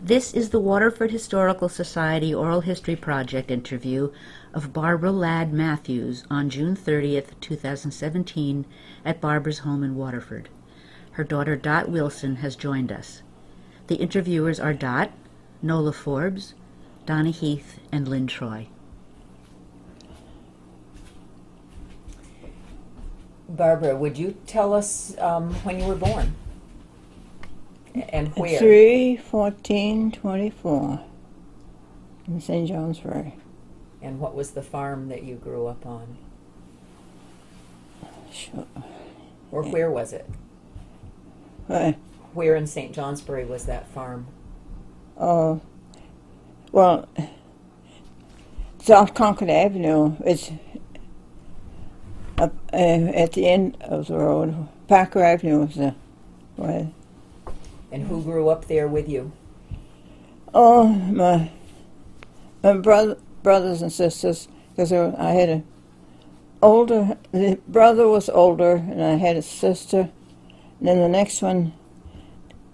This is the Waterford Historical Society Oral History Project interview of Barbara Ladd Matthews on June 30th, 2017 at Barbara's home in Waterford. Her daughter Dot Wilson has joined us. The interviewers are Dot, Nola Forbes, Donna Heath, and Lynn Troy. Barbara, would you tell us when you were born and where? 3/14/24 in St. Johnsbury. And what was the farm that you grew up on? Sure. Or where was it? Where in St. Johnsbury was that farm? Oh, well, South Concord Avenue. It's up at the end of the road. Parker Avenue was the way. And who grew up there with you? Oh, my brothers and sisters, because I had the brother was older, and I had a sister, and then the next one,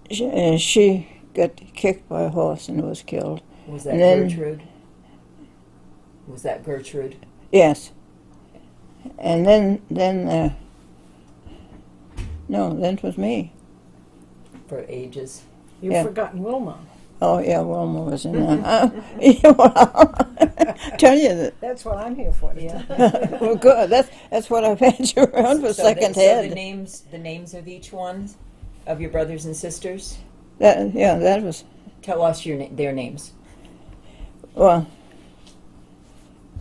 she got kicked by a horse and was killed. Was that Gertrude? Was that Gertrude? Yes. And then it was me. For ages. You've forgotten Wilma. Oh, yeah, Wilma was in there. Tell you that. That's what I'm here for. Yeah. Well, good. That's what I've had you around for second head. So the names of each one of your brothers and sisters? That was. Tell us their names. Well,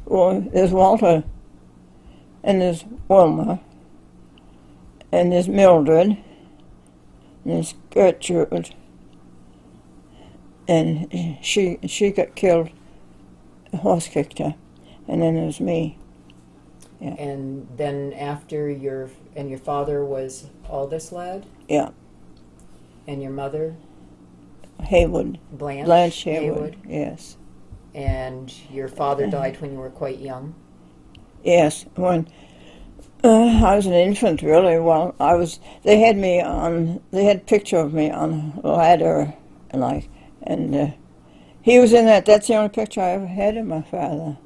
there's Walter, and there's Wilma, and there's Mildred, and there's Gertrude, and she got killed. The horse kicked her, and then there's me. Yeah. And then after your father was Aldous Ladd? Yeah. And your mother? Haywood. Blanche Haywood. Yes. And your father died when you were quite young? Yes, when I was an infant, really. Well, they had a picture of me on a ladder, and he was in that. That's the only picture I ever had of my father.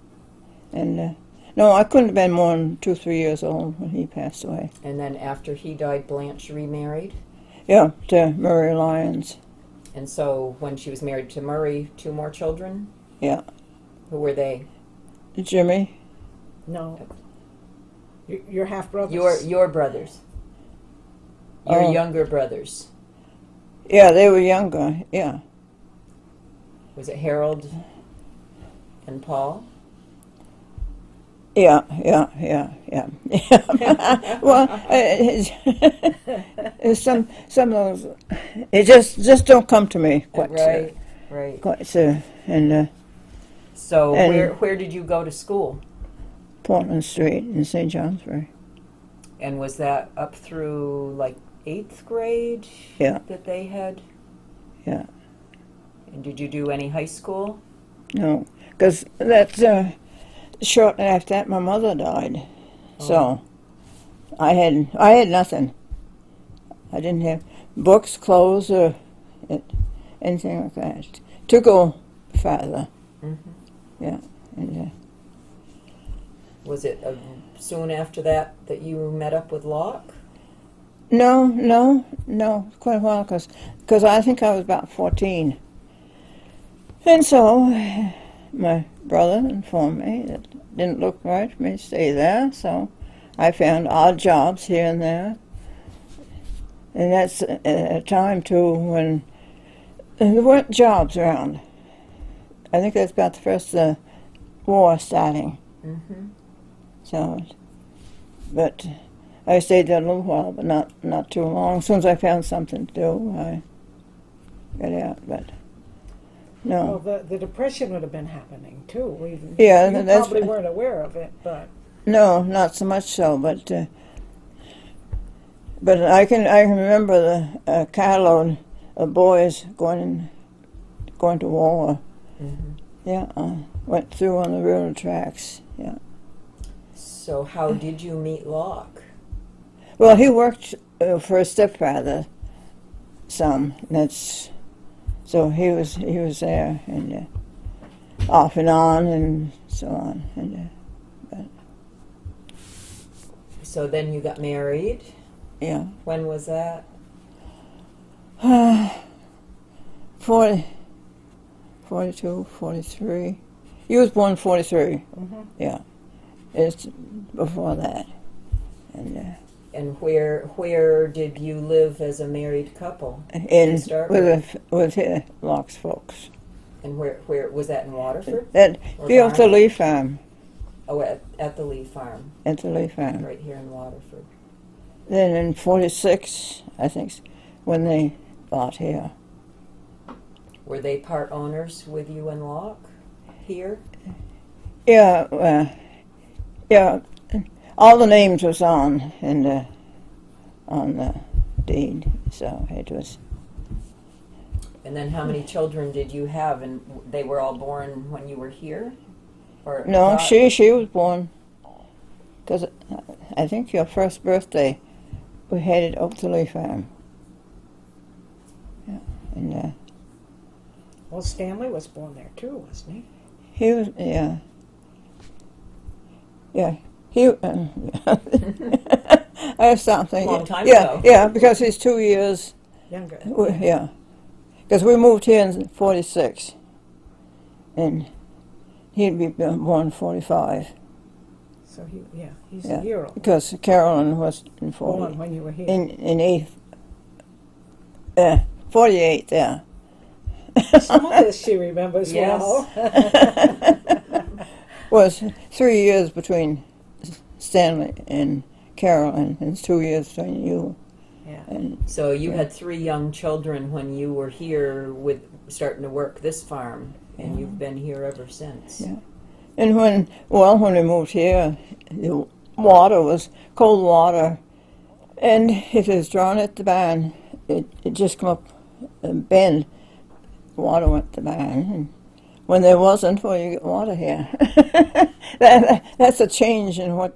And no, I couldn't have been more than 2 or 3 years old when he passed away. And then after he died, Blanche remarried? Yeah, to Murray Lyons. And so when she was married to Murray, 2 more children? Yeah. Who were they? Jimmy. No. Your half brothers. Your brothers. Your younger brothers. Yeah, they were younger. Yeah. Was it Harold and Paul? Yeah. Well, some of those, it just don't come to me quite. Right. Quite so, So where did you go to school? Portland Street in St. Johnsbury. And was that up through like 8th grade? Yeah. That they had? Yeah. And did you do any high school? No, because that's shortly after that my mother died. Oh. So I had nothing. I didn't have books, clothes, or anything like that to go further. Mm-hmm. Yeah. And, was it soon after that you met up with Locke? No, quite a while, because I think I was about 14. And so my brother informed me that it didn't look right for me to stay there, so I found odd jobs here and there. And that's a time, too, when there weren't jobs around. I think that's about the first war starting. Mm-hmm. So, but I stayed there a little while, but not too long. As soon as I found something to do, I got out. But no. Well, the Depression would have been happening too. You probably weren't aware of it, but no, not so much so. But I can remember the carload of boys going to war. Mm-hmm. Yeah, went through on the railroad tracks. Yeah. So how did you meet Locke? Well, he worked for his stepfather some. That's So he was there, and off and on, and so on. And So then you got married. yeah, When was that? 40, 42, 43. He was born 43. Yeah, it's before that, and And where did you live as a married couple? in start with Locke's folks. And where was that in Waterford? That Or built the Barney? Lee farm. Oh, at the Lee Farm, At the Lee farm. right here in Waterford. Then in 46, I think, when they bought here. Were they part owners with you and Locke here? Yeah, yeah. All the names was on the deed, so it was. And then how many children did you have? And they were all born when you were here? Or No, not? she was born. Because I think your first birthday, we headed up to Lee Farm. Yeah, and Well, Stanley was born there too, wasn't he? he was, yeah. Yeah, he. I stopped thinking. Long time yeah, ago. yeah, because he's 2 years. Younger. Yeah, because we moved here in 46, and he'd be born 45. So he's Yeah, a year old. because Carolyn was in 40, Born when you were here. in 48. Yeah. Some of this she remembers Yes. well. Was 3 years between Stanley and Carolyn, and 2 years between you. Yeah. And So you Yeah. had 3 young children when you were here with starting to work this farm, and you've been here ever since. Yeah. And when we moved here, the water was cold water, and if it was drawn at the barn, it just come up and bend. Water went to the barn, and when there wasn't, well, you get water here. That's a change in how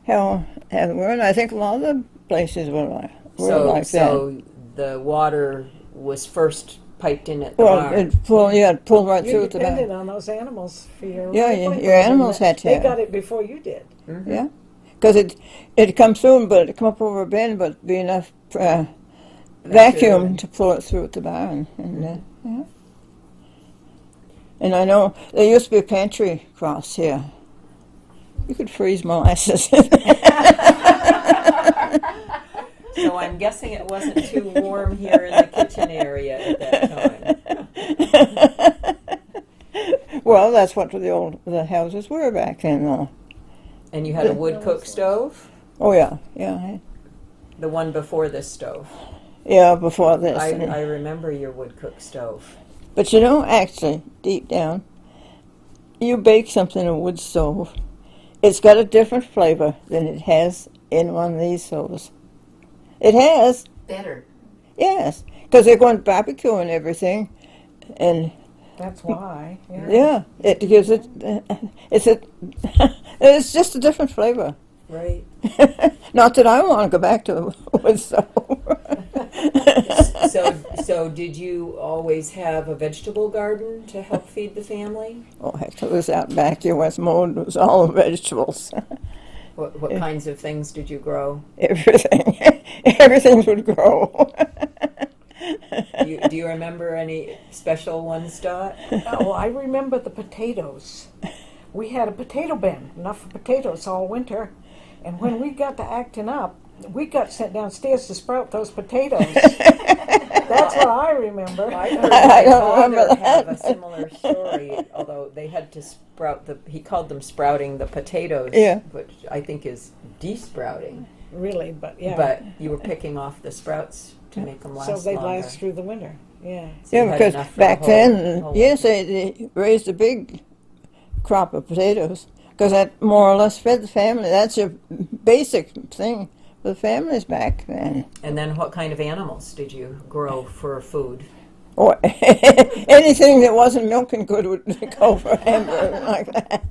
we're in. I think a lot of the places were like that. So the water was first piped in at the Well, barn. it pulled right You through the depended barn. on those animals for your Yeah, livelihood, your animals and had to They have got it before you did. Yeah, because it come through, but it come up over a bend, but be enough vacuum to pull it through at the barn, and yeah. And I know there used to be a pantry across here. You could freeze molasses. So I'm guessing it wasn't too warm here in the kitchen area at that time. Well, that's what the houses were back then, though. And you had a wood cook stove? Oh yeah, The one before this stove. yeah. Before this, I remember your wood cook stove. but you know, actually, deep down, you bake something in a wood stove, it's got a different flavor than it has in one of these stoves. It has, Better. yes, because they're going barbecue and everything, and That's why. yeah, it gives it. It's just a different flavor. Right. Not that I want to go back to a wood stove. So did you always have a vegetable garden to help feed the family? Oh heck, it was out back here. West Mode was all vegetables. What kinds of things did you grow? Everything, everything would grow. Do you remember any special ones, Dot? Oh, I remember the potatoes. We had a potato bin, enough for potatoes all winter. And when we got to acting up, we got sent downstairs to sprout those potatoes. That's what I remember. I heard I my don't father remember have that. a similar story, although they had to sprout he called them sprouting the potatoes, Yeah. which I think is de-sprouting. Really, but yeah. But you were picking off the sprouts to make them last so they longer. last through the winter. Yeah. So you Yeah, had because enough for back the then, whole yes, winter. they raised a big crop of potatoes because that more or less fed the family. That's your basic thing for the families back then. And then what kind of animals did you grow for food? Or anything that wasn't milking good would go for hamburger like that.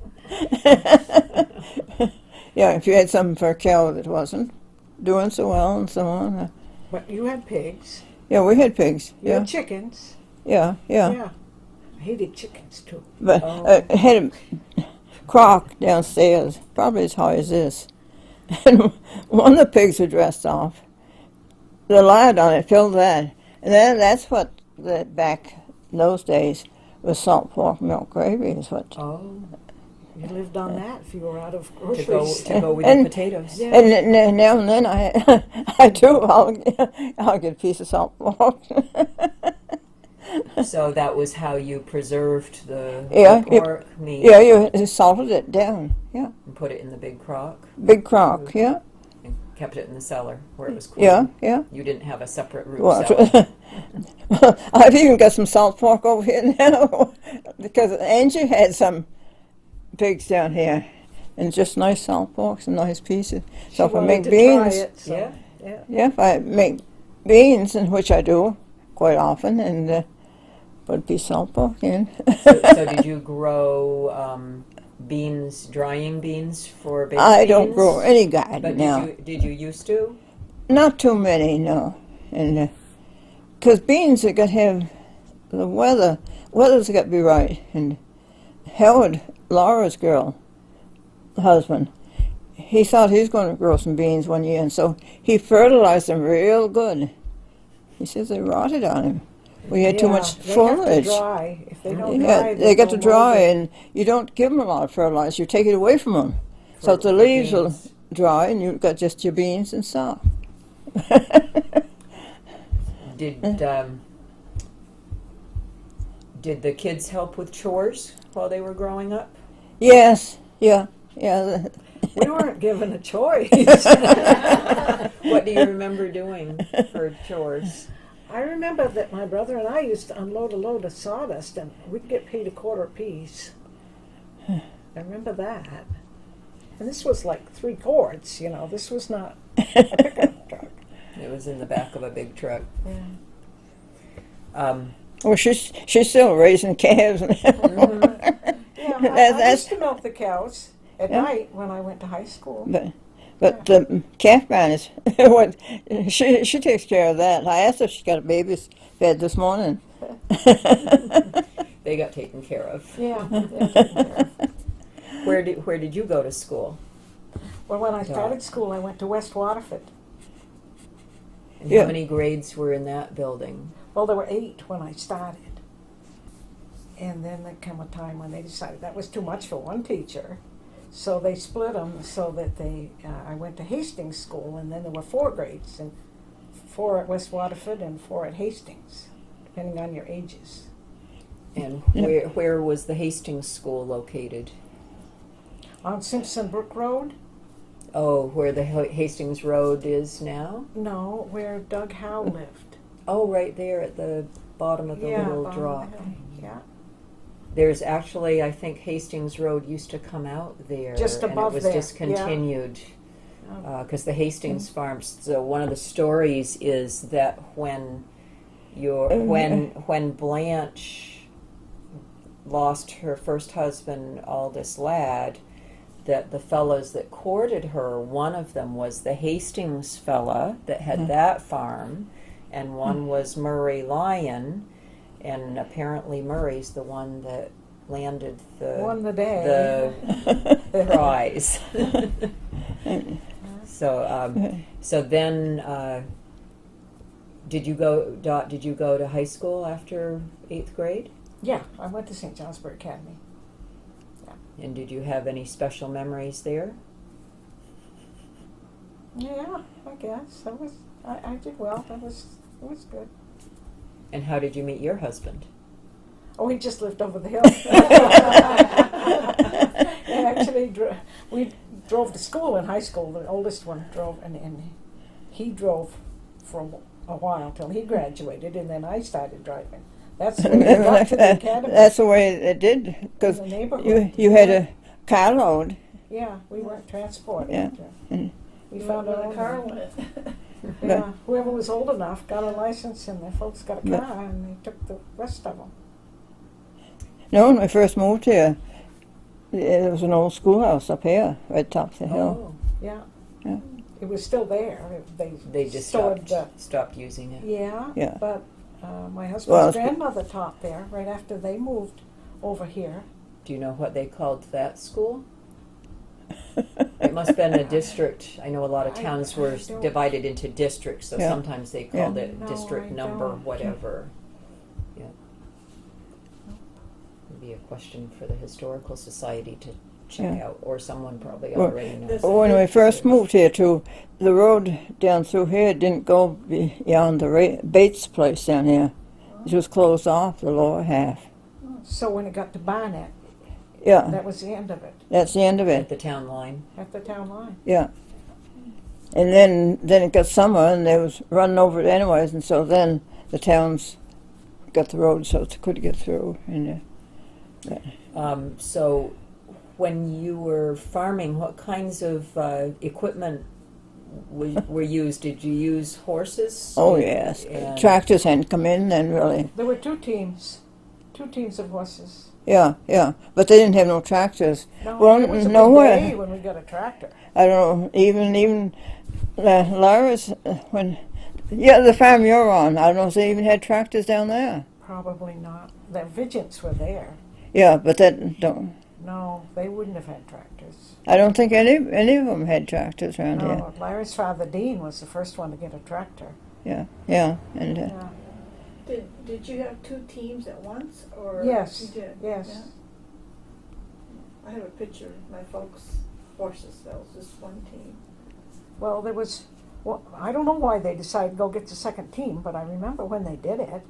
Yeah, if you had something for a cow that wasn't doing so well and so on. But you had pigs. Yeah, we had pigs. You Yeah, had chickens. Yeah, yeah. Yeah. I hated chickens too. But Oh. I had a crock downstairs, probably as high as this. And one of the pigs were dressed off. The lard on it filled that. And then that's what, back in those days, was salt pork milk gravy is what. Oh, You lived on that if you were out of to groceries. go with And- the potatoes. Yeah. And now and then I do, I'll get a piece of salt pork. So that was how you preserved the Yeah, pork meat Yeah, you salted it down. Yeah, and put it in the big crock big crock. Yeah, and kept it in the cellar where it was cool. yeah, yeah. You didn't have a separate root Well, cellar. I've even got some salt pork over here now because Angie had some pigs down here, and just nice salt pork, some nice pieces. So if I wanted make to beans, try it, so, Yeah. yeah. yeah, if I make beans, and which I do quite often, and put a piece of salt pork in. So did you grow beans, drying beans for baked I beans? don't grow any garden But now. did you used to? Not too many, no. And because beans are got to have the weather's got to be right. And Howard, Laura's husband, he thought he was going to grow some beans one year, and so he fertilized them real good. He says they rotted on him. We had too Yeah, much they foliage. have to dry. If they don't Yeah, dry, they got go to dry, moldy. and you don't give them a lot of fertilizer. You take it away from them, so For- the for leaves will beans? dry, and you've got just your beans and salt. Did the kids help with chores while they were growing up? Yes, yeah, yeah. We weren't given a choice. What do you remember doing for chores? I remember that my brother and I used to unload a load of sawdust, and we'd get paid $0.25 apiece. I remember that. And this was like 3 quarts, you know. This was not a pickup truck. It was in the back of a big truck. Yeah. Well, she's still raising calves. Yeah, I That's- used to milk the cows at Yeah. night when I went to high school. but the calf barn is what she takes care of that. I asked her if she got a baby fed this morning. They got taken care of. Yeah. they're taken care of. Where did you go to school? Well, when I started school, I went to West Waterford. And Yeah. how many grades were in that building? Well, there were 8 when I started. And then there came a time when they decided that was too much for one teacher. So they split them so that I went to Hastings School, and then there were 4 grades, and 4 at West Waterford and 4 at Hastings, depending on your ages. And Yeah. where was the Hastings School located? On Simpson Brook Road? Oh, where the Hastings Road is now? No, where Doug Howe lived. Oh, right there at the bottom of the little bottom of the drop. hill. Yeah. There's actually, I think Hastings Road used to come out there. Just above and it was there, discontinued. Oh. Because the Hastings farms. So one of the stories is that when Blanche lost her first husband, Aldous Ladd, that the fellows that courted her, one of them was the Hastings fella that had that farm, and one was Murray Lyon, and apparently Murray's the one that landed Won the day. the prize. So then, did you go? Dot, did you go to high school after 8th grade? Yeah, I went to St. Johnsbury Academy. And did you have any special memories there? Yeah, I guess. I did well. It was good. And how did you meet your husband? Oh, he just lived over the hill. And actually, we drove to school in high school. The oldest one drove, and he drove for a while till he graduated, and then I started driving. That's when we got to the academy. That's the way it did, because In the neighborhood. you had a carload. Yeah, we weren't transported. Yeah. And We found our own car way. went. Yeah, whoever was old enough got a license, and their folks got a But- car, and they took the rest of them. no, when we first moved here, there was an old schoolhouse up here, right top of the hill. Oh, Yeah. Yeah. It was still there. they just stored stopped using it. yeah, Yeah. but My husband's Well, grandmother taught there right after they moved over here. Do you know what they called that school? It must have been a district. I know a lot of towns I were don't- divided into districts, so Yeah. sometimes they called Yeah. it No, district I number, don't. whatever. Yeah. Would be a question for the Historical Society to check Yeah. out, or someone probably Well, already knows. this- When we first moved here too, the road down through here didn't go beyond the Bates place down here. It was closed off, the lower half. So when it got to Barnett, Yeah, that was the end of it, that's the end of At it. the town line. at the town line. Yeah. And then it got summer and they was running over it anyways, and so then the towns got the road so it could get through. And So, when you were farming, what kinds of equipment were used? Did you use horses? oh yes, And- tractors hadn't come in then really. There were two teams of horses. Yeah, yeah, but they didn't have no tractors. No, Well, it was a nowhere. big day when we got a tractor. I don't know, even Lara's, the farm you're on, I don't know if they even had tractors down there. Probably not. The Vigents were there. Yeah, but No, they wouldn't have had tractors. I don't think any of them had tractors around here. No, Larry's father Dean was the first one to get a tractor. And Yeah. Did you have two teams at once, or Yes, you did? yes. Yeah. I have a picture of my folks' horses. That was just one team. Well, I don't know why they decided to go get the second team, but I remember when they did it.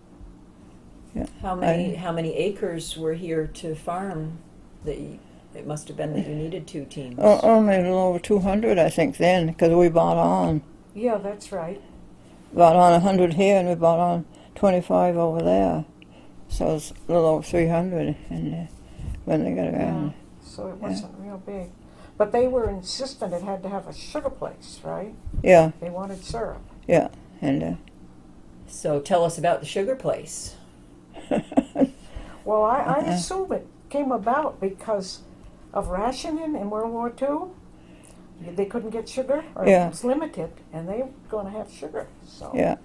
How many acres were here to farm? It must have been that you needed two teams. Only a little over 200, I think, then, because we bought on. Yeah, that's right. Bought on 100 here, and we bought on 25 over there. So it's a little over 300 when they got around. So it wasn't real big. But they were insistent it had to have a sugar place, right? Yeah, They wanted syrup. yeah. And So tell us about the sugar place. Well, I assume it came about because of rationing in World War II. They couldn't get sugar, or Yeah. it was limited, and they were going to have sugar. So yeah.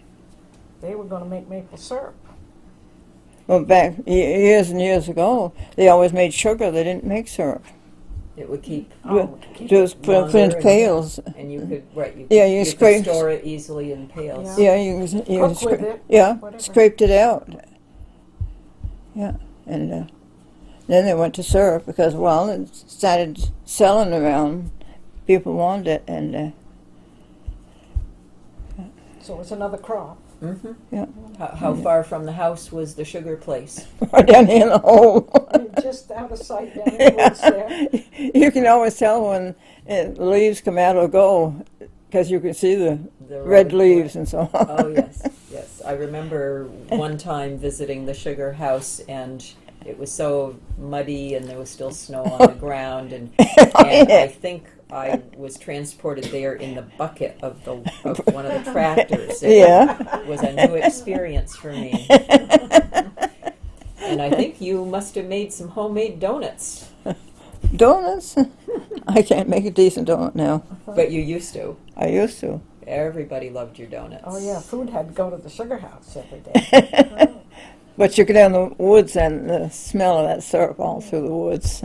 they were going to make maple syrup. Well, back years and years ago, they always made sugar. They didn't make syrup. It would keep, Just put longer into and- pails. and you could Yeah, you you could scrape- store it easily in pails. Yeah. Yeah, you Cook with it, Yeah, whatever. scraped it out. Yeah, and then they went to syrup because, well, it started selling around. People wanted it, and So it was another crop. Mm-hmm. Yeah. How far from the house was the sugar place? down in the hole. Just out of sight down in the woods there. You can always tell when the leaves come out or go because you can see the The red road- leaves and so on. Oh yes, yes. I remember one time visiting the sugar house, and it was so muddy, and there was still snow on the ground, and I think I was transported there in the bucket of one of the tractors. It Yeah. was a new experience for me, and I think you must have made some homemade donuts, Donuts? I can't make a decent donut now. but you used to. I used to. Everybody loved your donuts. Oh yeah, food had to go to the sugar house every day. But you go down the woods and the smell of that syrup all through the woods.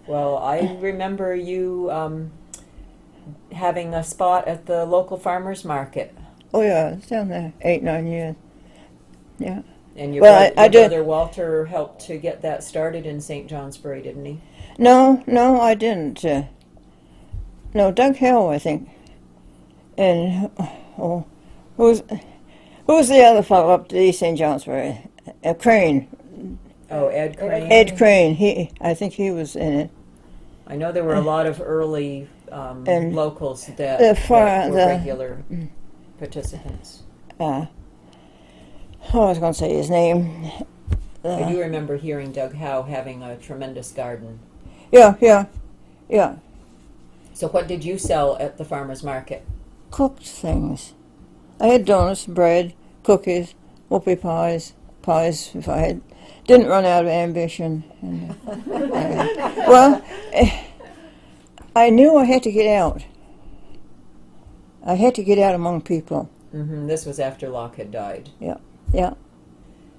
Well, I remember you having a spot at the local farmers market, Oh yeah, it's down there 8-9 years. Yeah. and your, Well, I your did- brother Walter helped to get that started in St. Johnsbury, didn't he? No, I didn't. No, Doug Hill, I think. And who's the other fellow up to East St. Johnsbury? Crane. Oh, Ed Crane. Ed Crane. I think he was in it. I know there were a lot of early And locals that, the were regular participants. I was going to say his name. I do remember hearing Doug Howe having a tremendous garden. Yeah. So what did you sell at the farmers market? Cooked things. I had donuts, bread, cookies, whoopie pies if I didn't run out of ambition. And, I knew I had to get out. I had to get out among people. This was after Locke had died. Yeah.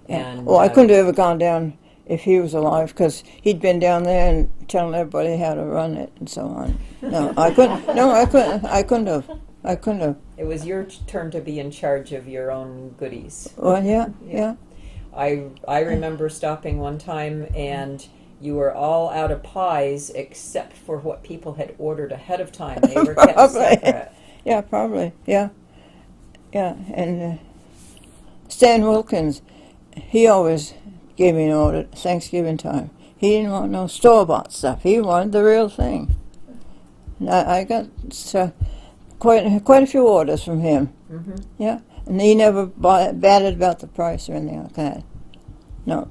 And Well, I couldn't have ever gone down if he was alive, because he'd been down there and telling everybody how to run it and so on. No, I couldn't. No, I couldn't. I couldn't have. I couldn't have. It was your turn to be in charge of your own goodies. Well, yeah. I remember stopping one time and you were all out of pies except for what people had ordered ahead of time. They were kept Probably. separate. Yeah, probably. Yeah. And Stan Wilkins, he always gave me an order at Thanksgiving time. He didn't want no store-bought stuff. He wanted the real thing. And I got quite a few orders from him. Yeah, and he never batted about the price or anything like that. No.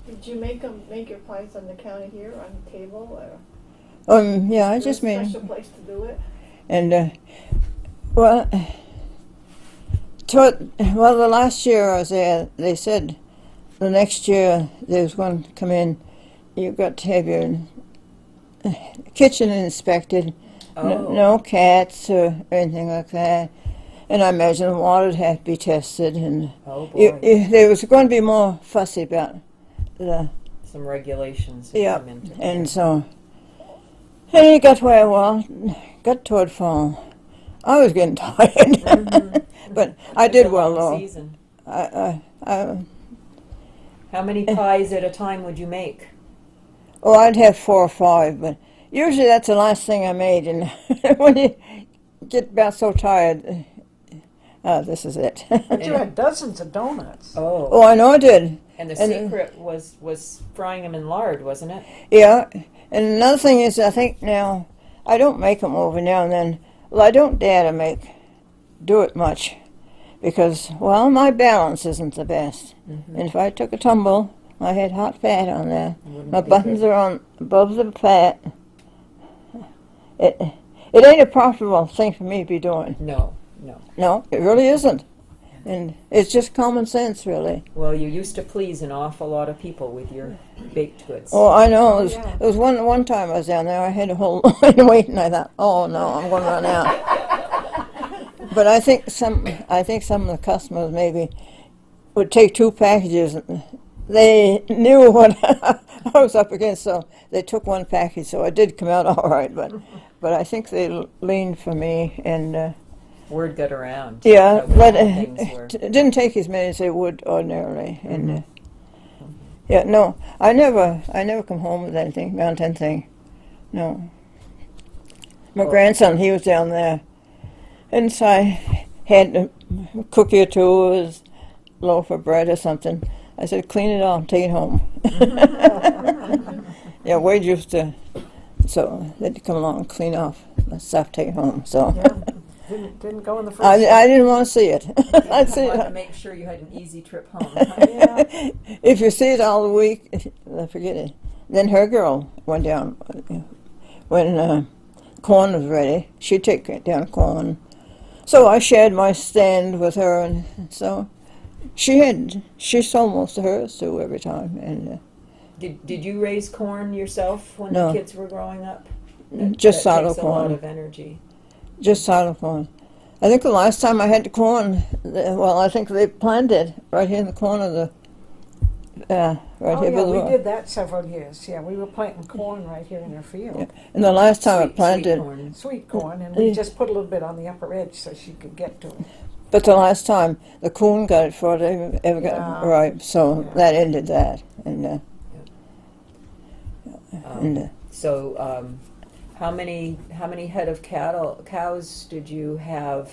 Did you make your pies on the counter here on the table, or Yeah, I is there just a made. special place to do it? And well, the last year I was there, they said the next year they was going to come in. You got to have your kitchen inspected. Oh. No cats or anything like that. And I imagine the water would have to be tested, and Oh boy. there was going to be more fussy about the Some regulations that yeah, come into and so and it got got toward fall. I was getting tired, but I It's did a well long though. season. I How many pies at a time would you make? I'd have 4 or 5, but usually that's the last thing I made. And when you get about so tired, this is it. But you had dozens of donuts. Oh. I know I did. And the and- secret was frying them in lard, wasn't it? Yeah, and another thing is, I think now I don't make them over now and then. Well, I don't dare to do it much, because my balance isn't the best. And if I took a tumble, I had hot fat on there. Wouldn't My be buttons good. are on above the fat. It ain't a profitable thing for me to be doing. No. No, it really isn't. And it's just common sense, really. Well, you used to please an awful lot of people with your baked goods. Oh, I know. yeah. It was one time I was down there. I had a whole line waiting. I thought, oh no, I'm going to run out. But I think some of the customers maybe would take 2 packages. They knew what I was up against, so they took 1 package. So I did come out all right. But I think they leaned for me, and Word got around. yeah, that but things were. it didn't take as many as they would ordinarily. And yeah, no, I never come home with anything, mountain thing. No. My Oh. grandson, he was down there, and so I had a cookie or 2, a loaf of bread or something. I said, clean it off, take it home. Yeah, Wade used to, so they'd come along and clean off the stuff, take it home. So Yeah, didn't go in the first. I didn't want to see it. I'd see wanted to it. make sure you had an easy trip home. Yeah. If you see it all the week, forget it. Then her girl went down when corn was ready. She'd take down corn. So I shared my stand with her, and so she sold most of hers too every time. And Did you raise corn yourself when No. the kids were growing up? Just that silo takes a lot corn. of energy. just silo corn. I think the last time I had the corn, I think they planted right here in the corner of the right Oh here by yeah, the we road. did that several years. Yeah, we were planting corn right here in our field. Yeah. And the last time I Sweet planted, corn. Sweet corn, and we just put a little bit on the upper edge so she could get to it. but the last time the coon got it before they ever got Yeah. ripe, so Yeah. that ended that. And So, how many had of cows did you have?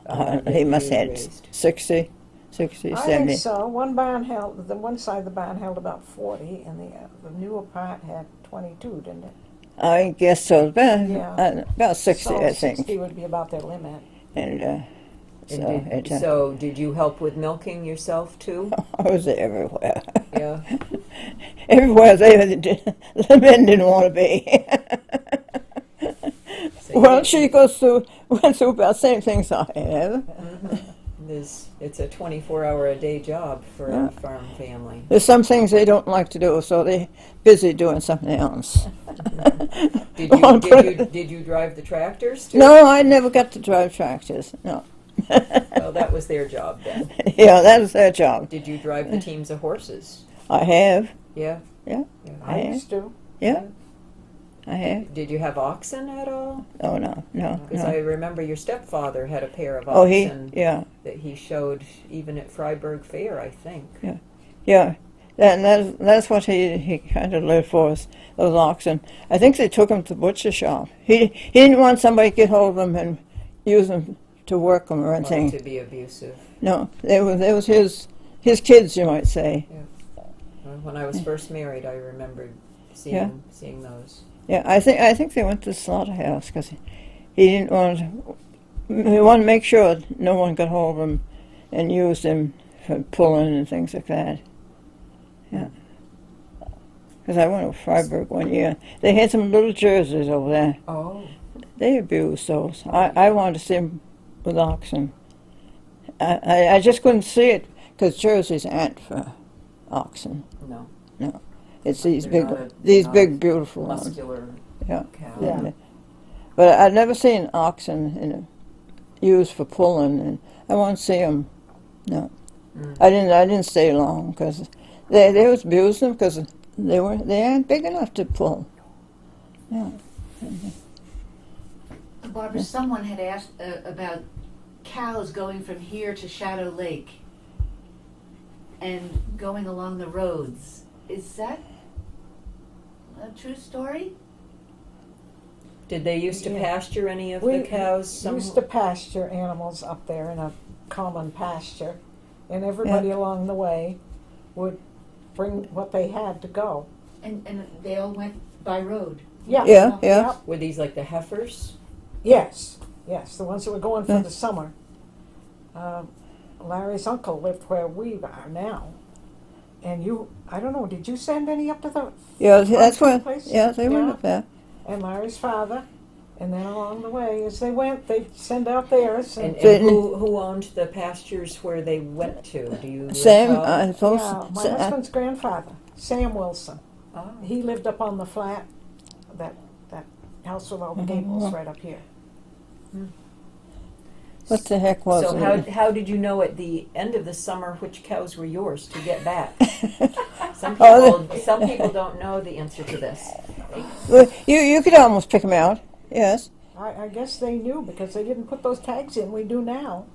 that he must you have had raised? 60, I 70. think so. One barn held, the one side of the barn held about 40, and the newer part had 22, didn't it? I guess so. Yeah. About 60, So I think. 60 would be about their limit. And And so, so, did you help with milking yourself too? I was everywhere. Yeah. Everywhere the men didn't want to be. So Well, you- she went through about the same things I have. It's a 24-hour-a-day job for Yeah. a farm family. There's some things they don't like to do, so they're busy doing something else. Did you drive the tractors too? No, I never got to drive tractors. No. Well, that was their job then. Yeah, that was their job. Did you drive the teams of horses? I have. Yeah. Yeah. I Yeah. used to. Yeah, I have. Did you have oxen at all? Oh, no, no, Because I no. remember your stepfather had a pair of Oh, oxen yeah, that he showed even at Freiburg Fair, I think. yeah. That's what he kind of lived for, us, those oxen. I think they took him to the butcher shop. He didn't want somebody to get hold of them and use them to work them or Or anything. to be abusive. No, it was his kids, you might say. When I was first married, I remembered Yeah. seeing those. Yeah, I think they went to the slaughterhouse because he didn't want. He wanted to make sure no one got hold of him and used him for pulling and things like that. Yeah. Because I went to Freiburg one year. They had some little jerseys over there. Oh. They abused those. I wanted to see them with oxen. I just couldn't see it because jerseys aren't for oxen. No. It's these They're big, not a- these not big, beautiful ones. Muscular Yeah. cow. Yeah. But I've never seen oxen used for pulling, and I won't see them. No, Mm. I didn't stay long because they was abusing them because they aren't big enough to pull. Yeah. Barbara, someone had asked about cows going from here to Shadow Lake and going along the roads. Is that a true story? Did they used to Yeah. pasture any of We the cows? used to pasture animals up there in a common pasture, and everybody along the way would bring what they had to go. And they all went by road. Yeah. Yeah, yeah. Yep. Were these like the heifers? Yes. Yes. The ones that were going for Yeah. the summer. Larry's uncle lived where we are now, and I don't know. Did you send any up to the? Yeah, that's where. place? Yeah, they went Yeah. up there. And Larry's father, and then along the way, as they went, they'd send out theirs. And, So- and who owned the pastures where they went to? Do you Sam, recall? I suppose. yeah, my husband's grandfather, Sam Wilson. Oh. He lived up on the flat, that house with all the gables right up here. What the heck was So it? how did you know at the end of the summer which cows were yours to get back? Some Oh, people don't know the answer to this. Well, you could almost pick them out. Yes. I guess they knew because they didn't put those tags in. We do now.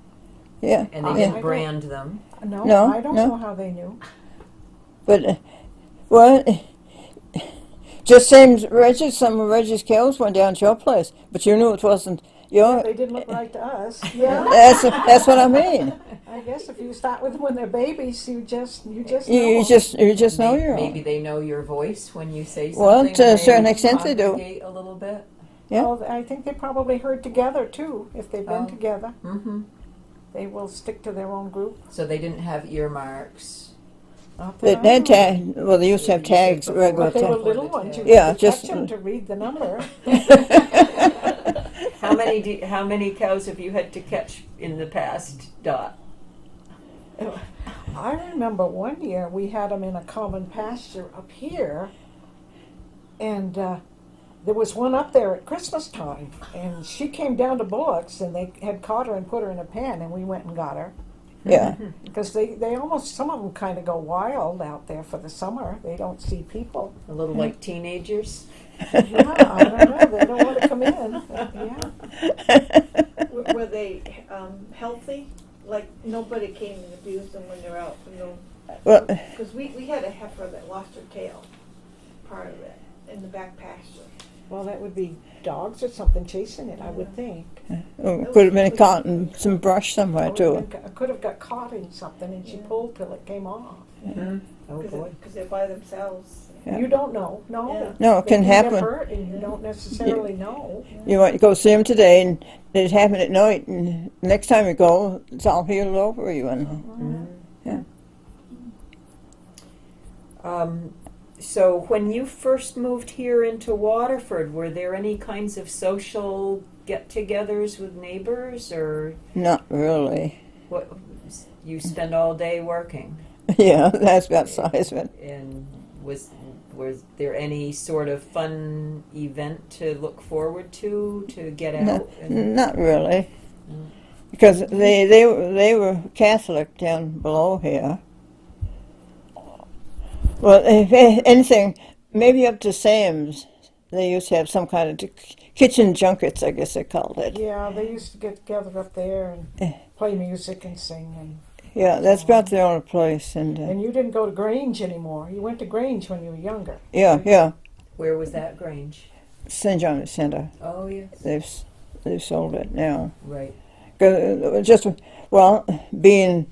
Yeah. And they I didn't don't- brand them. No, No, I don't no. know how they knew. But, well, just same Reggie's, some of Reggie's cows went down to your place, but you knew it wasn't your. They didn't look right to us. Yeah. That's what I mean. I guess if you start with them when they're babies, you just know. You just know your Maybe own. they know your voice when you say something. Well, to a and they certain extent they do. congregate a little bit. Yeah. Well, I think they probably herd together too. If they've been Oh. together, Mm-hmm. they will stick to their own group. So they didn't have earmarks. Not They that I had know. tag. Well, they used to have You said tags, before. regular But they were tags. little ones. You Yeah, could just- touch them to read the number. How many cows have you had to catch in the past, Dot? I remember one year we had them in a common pasture up here, and there was one up there at Christmas time, and she came down to bullocks, and they had caught her and put her in a pen, and we went and got her. Yeah. Because they almost, some of them kind of go wild out there for the summer. They don't see people. A little like teenagers. Yeah, I don't know. They don't want to come in. Yeah. Were they healthy? Like nobody came and abused them when they're out? Well, Because we had a heifer that lost her tail, part of it, in the back pasture. Well, that would be dogs or something chasing it, I would think. could have been caught in some brush somewhere too. Could have got caught in something, and she pulled till it came off. Oh boy. Because they're by themselves. Yeah. You don't know. No. Yeah. No, it They can get happen. hurt, and you don't necessarily know. You might go see him today, and it happened at night, and next time you go, it's all healed over you. And So when you first moved here into Waterford, were there any kinds of social get-togethers with neighbors, or not really. what? You spend all day working, Yeah, that's about the size of it. and was there any sort of fun event to look forward to get No, out? And, not really. because they were Catholic down below here. Well, if anything, maybe up to Sam's, they used to have some kind of kitchen junkets, I guess they called it. Yeah, they used to get together up there and play music and sing. And Yeah, that's about the only place. And you didn't go to Grange anymore. You went to Grange when you were younger. yeah, Where was that Grange? St. John's Center. Oh, yes. They've sold it now. Right. 'Cause being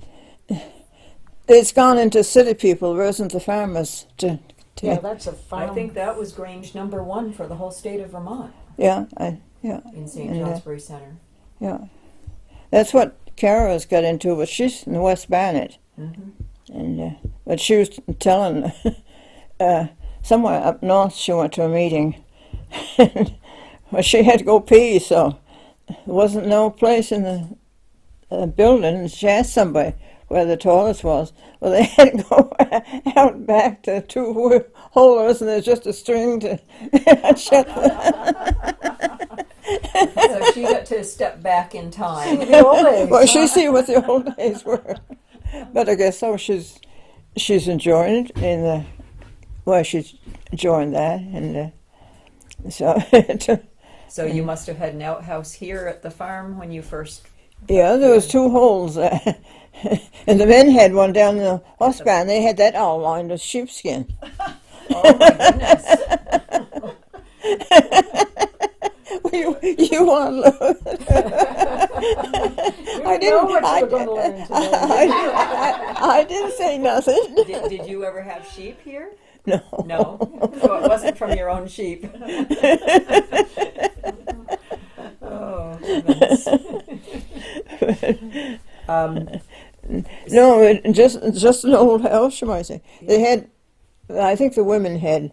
it's gone into city people, there isn't the farmers to Yeah, that's a farm. I think that was Grange number 1 for the whole state of Vermont yeah, in St. And, Johnsbury Center. yeah. That's what Kara's got into, but she's in West Barnet, Mm-hmm. and but she was telling somewhere up north she went to a meeting, well, she had to go pee, so there wasn't no place in the building, and she asked somebody where the toilets was. Well, they had to go out back to 2 holders, and there's just a string to shut So she got to step back in time. the old days. Well, she see what the old days were. But I guess so. She's enjoying it, and she's enjoying that, and so So you must have had an outhouse here at the farm when you first. yeah, there was 2 holes, and the men had one down in the horse barn. They had that all lined with sheepskin. Oh my goodness! You want to learn? I know what you were going to learn today. I didn't say nothing. Did you ever have sheep here? No. No. So it wasn't from your own sheep. Oh goodness. No, just an old house, you might say. They had, I think the women had,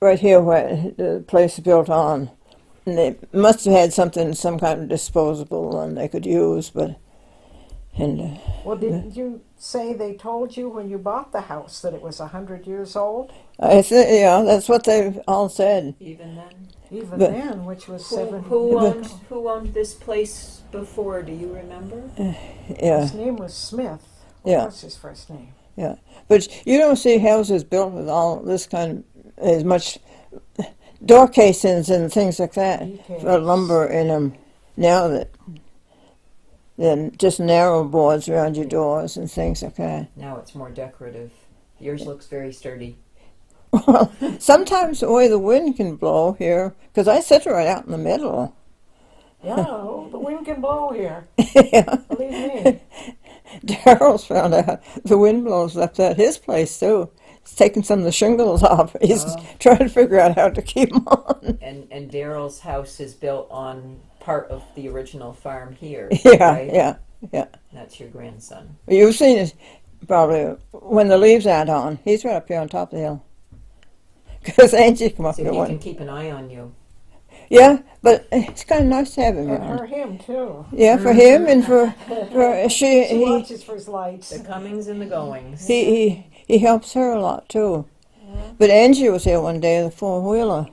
right here where the place is built on, and they must have had some kind of disposable one they could use, but, and Well, did you say they told you when you bought the house that it was 100 years old? I think, yeah, that's what they all said. Even then. Even But- then, which was Who, 7. who owned this place before? Do you remember? Yeah, His name was Smith. Yeah. What's his first name? but you don't see houses built with all this kind of, as much door casings and things like that, Details. for lumber in them, now than just narrow boards around your doors and things like that. Now it's more decorative. Yours looks very sturdy. Well, sometimes the way the wind can blow here, because I sit right out in the middle. Yeah, oh, the wind can blow here. Yeah. Believe me. Daryl's found out the wind blows up at his place too. He's taking some of the shingles off. He's trying to figure out how to keep them on. And Daryl's house is built on part of the original farm here. Yeah, right? yeah. That's your grandson. You've seen it probably when the leaves aren't on. He's right up here on top of the hill. Because Angie come up So here he one. can keep an eye on you. Yeah, but it's kind of nice to have him And around. for him, too. Yeah, for him and for She he watches for his lights. The comings and the goings. he helps her a lot too. But Angie was here one day with a 4-wheeler.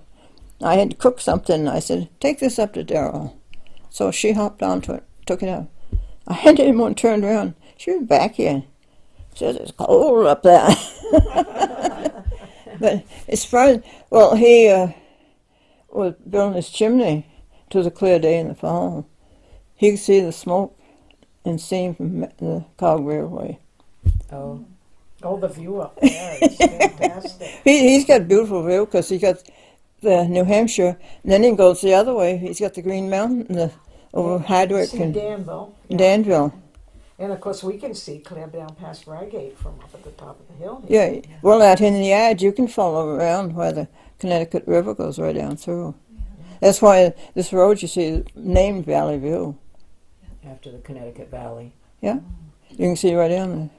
I had to cook something. I said, "Take this up to Daryl." So she hopped onto it, took it up. I hadn't even turned around. She was back here. She said, "It's cold up there." But it's fun. Well, he was building his chimney. It was a clear day in the fall. He could see the smoke and steam from the Cog Railway. Oh, Oh, the view up there is fantastic. He's got a beautiful view because he got the New Hampshire, and then he goes the other way. He's got the Green Mountain over Hardwick See and Danville. Danville. And of course, we can see clear down past Reigate from up at the top of the hill. Yeah, well, out in the edge, you can follow around where the Connecticut River goes right down through. That's why this road you see is named Valley View. after the Connecticut Valley. You can see right down there.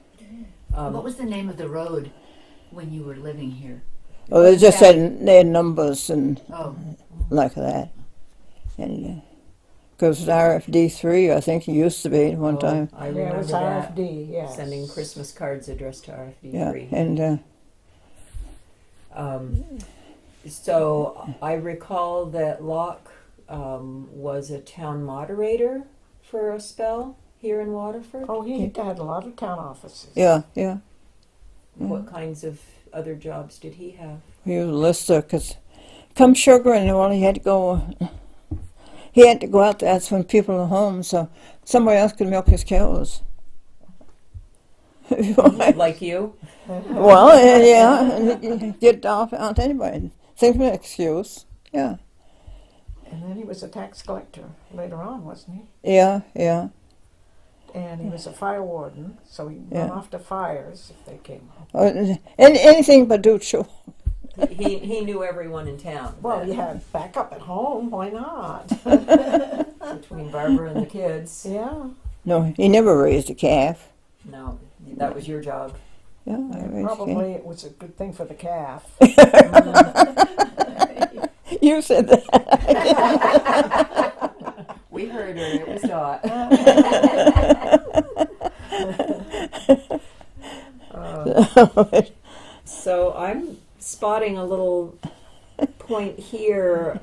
What was the name of the road when you were living here? Well, they just they had numbers and Oh, like that. And because RFD3, I think it used to be at one time. I Yeah, remember it was that. RFD, yes. Sending Christmas cards addressed to Yeah, RFD3. and So I recall that Locke was a town moderator for a spell here in Waterford? Oh, he had a lot of town offices. Yeah, yeah. What kinds of other jobs did he have? He was a lister, because come sugar and all, he had to go. He had to go out to ask when people were home, so somebody else could milk his cows. Like you? Well, yeah, and get off out to anybody. Think of an excuse. Yeah, And then he was a tax collector later on, wasn't he? yeah, yeah. And he was a fire warden, so he'd Yeah. run off to fires if they came. Anything but do show. He knew everyone in town. Well, then, you had backup at home. Why not? between Barbara and the kids. Yeah. No, he never raised a calf. No, that was your job. Yeah, I raised Probably it was a good thing for the calf. calf. You said that. We heard her. It was Dot. So I'm spotting a little point here.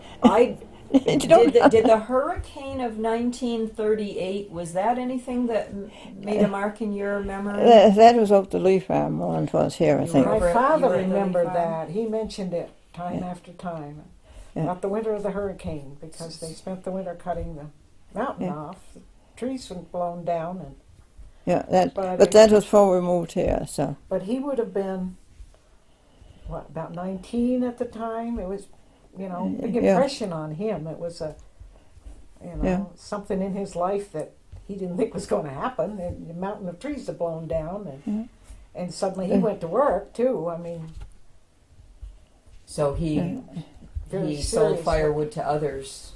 Did the hurricane of 1938, was that anything that made a mark in your memory? That was up the Lee Farm. One was here, I You think. were My over at- father you were at the remembered farm? that. He mentioned it time after time. Yeah. Not the winter of the hurricane, because they spent the winter cutting the mountain Yeah. off. The trees were blown down, and Yeah, But that was before we moved here. So but he would have been about 19 at the time. It was, big Yeah. impression on him. It was Yeah. something in his life that he didn't think was going to happen. And the mountain of trees had blown down, and suddenly he Yeah. went to work too. I mean, So he very sold serious. firewood to others.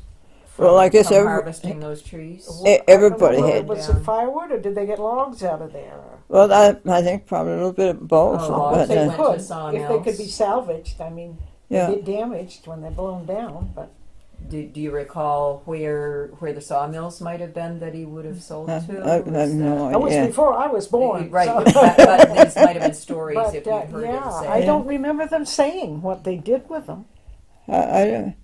Well, I guess from harvesting those trees. everybody I don't know, had. Was it firewood, or did they get logs out of there? Well, I think probably a little bit of both. Oh, but, logs. They They went to could, if sawmills. they could be salvaged. I mean, yeah. they get damaged when they're blown down, but Do you recall where the sawmills might have been that he would have sold to? I have no that was idea. before I was born. Right, so- but these might have been stories But, if you'd heard him say. I Yeah. don't remember them saying what they did with them. I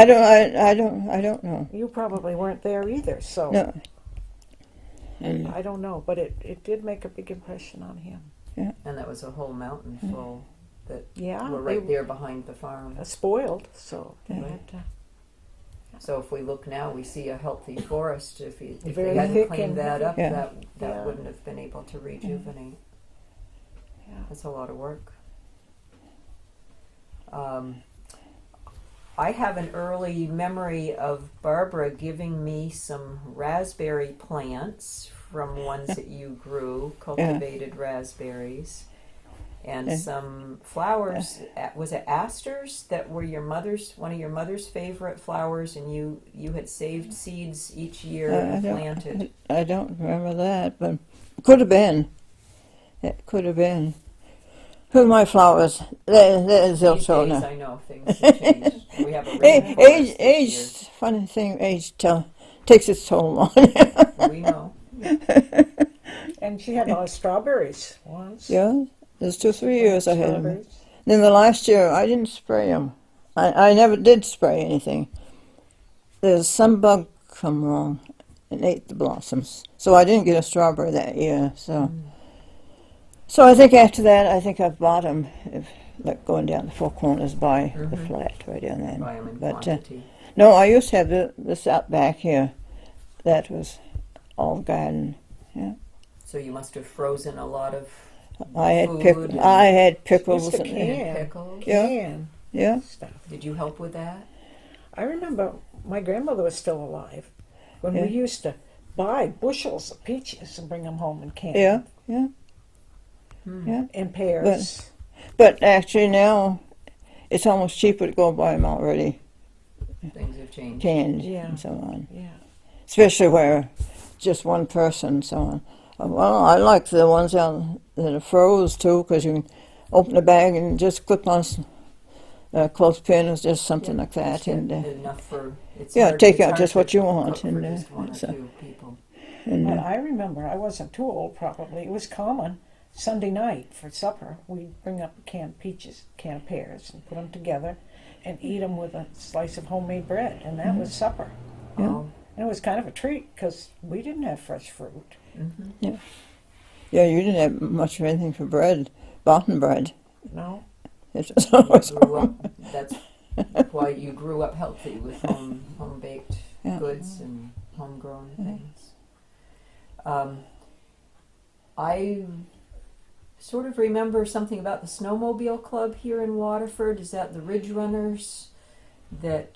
don't know. You probably weren't there either, so No. And I don't know. But it did make a big impression on him. And that was a whole mountain full that Yeah, were right there behind the farm. Spoiled, so they Yeah. had to. So if we look now, we see a healthy forest. If Very they hadn't thick cleaned and- that up, Yeah. that Yeah. wouldn't have been able to rejuvenate. Yeah. That's a lot of work. I have an early memory of Barbara giving me some raspberry plants from ones that you grew, cultivated raspberries, and Yeah. some flowers. Was it asters that were one of your mother's favorite flowers, and you had saved seeds each year and planted? I don't remember that, but it could have been. It could have been. Who my flowers? They're still These showing days, now. I know things have changed. We have a rainforest this Age, funny thing, age takes its toll on it. year. We know. And she had a lot of strawberries once. Yeah, there's 2-3 years I had them. Strawberries. Then the last year, I didn't spray them. I never did spray anything. There's some bug come wrong and ate the blossoms. So I didn't get a strawberry that year. So I think after that, I've bought them, like going down the Four Corners by the flat right down there. Buy 'em in But quantity. no, I used to have this out back here. That was all garden. So you must have frozen a lot of I had food and- I had pickles Used to and can. pickles. Yeah. Can yeah. stuff. Did you help with that? I remember my grandmother was still alive when Yeah. we used to buy bushels of peaches and bring them home and can. Yeah. And pears. But actually now, it's almost cheaper to go buy them already Things have changed. canned Yeah. and so on. Yeah. Especially where just one person and so on. Well, I like the ones out that are froze too, because you can open the bag and just clip on a clothespin or just something like that. Just get And enough for it's yeah, hard- take it's out hard just to what you cook want, for and, just one or so- two people. and But I remember, I wasn't too old probably. It was common Sunday night for supper. We'd bring up a can of peaches, can of pears, and put them together and eat them with a slice of homemade bread. And that was supper. Yeah. Oh, And it was kind of a treat because we didn't have fresh fruit. Mm-hmm. Yeah, you didn't have much of anything for bread, bottom bread. No. It was always You grew up, that's why you grew up healthy with home baked Yeah. goods and homegrown things. I sort of remember something about the snowmobile club here in Waterford. Is that the Ridge Runners? That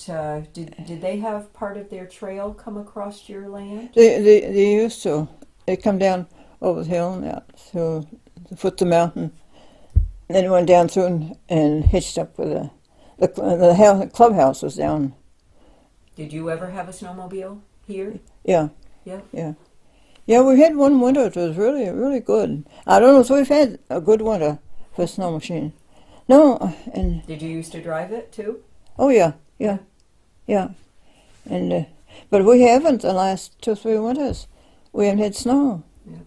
did they have part of their trail come across your land? They used to. They come down over the hill and out through the foot of the mountain. And then went down through and hitched up with the clubhouse was down. Did you ever have a snowmobile here? Yeah. Yeah. Yeah. Yeah, we had one winter. It was really, really good. I don't know if we've had a good winter for a snow machine. No, and Did you used to drive it too? oh yeah, and but we haven't the last 2 or 3 winters. We haven't had snow, Yeah.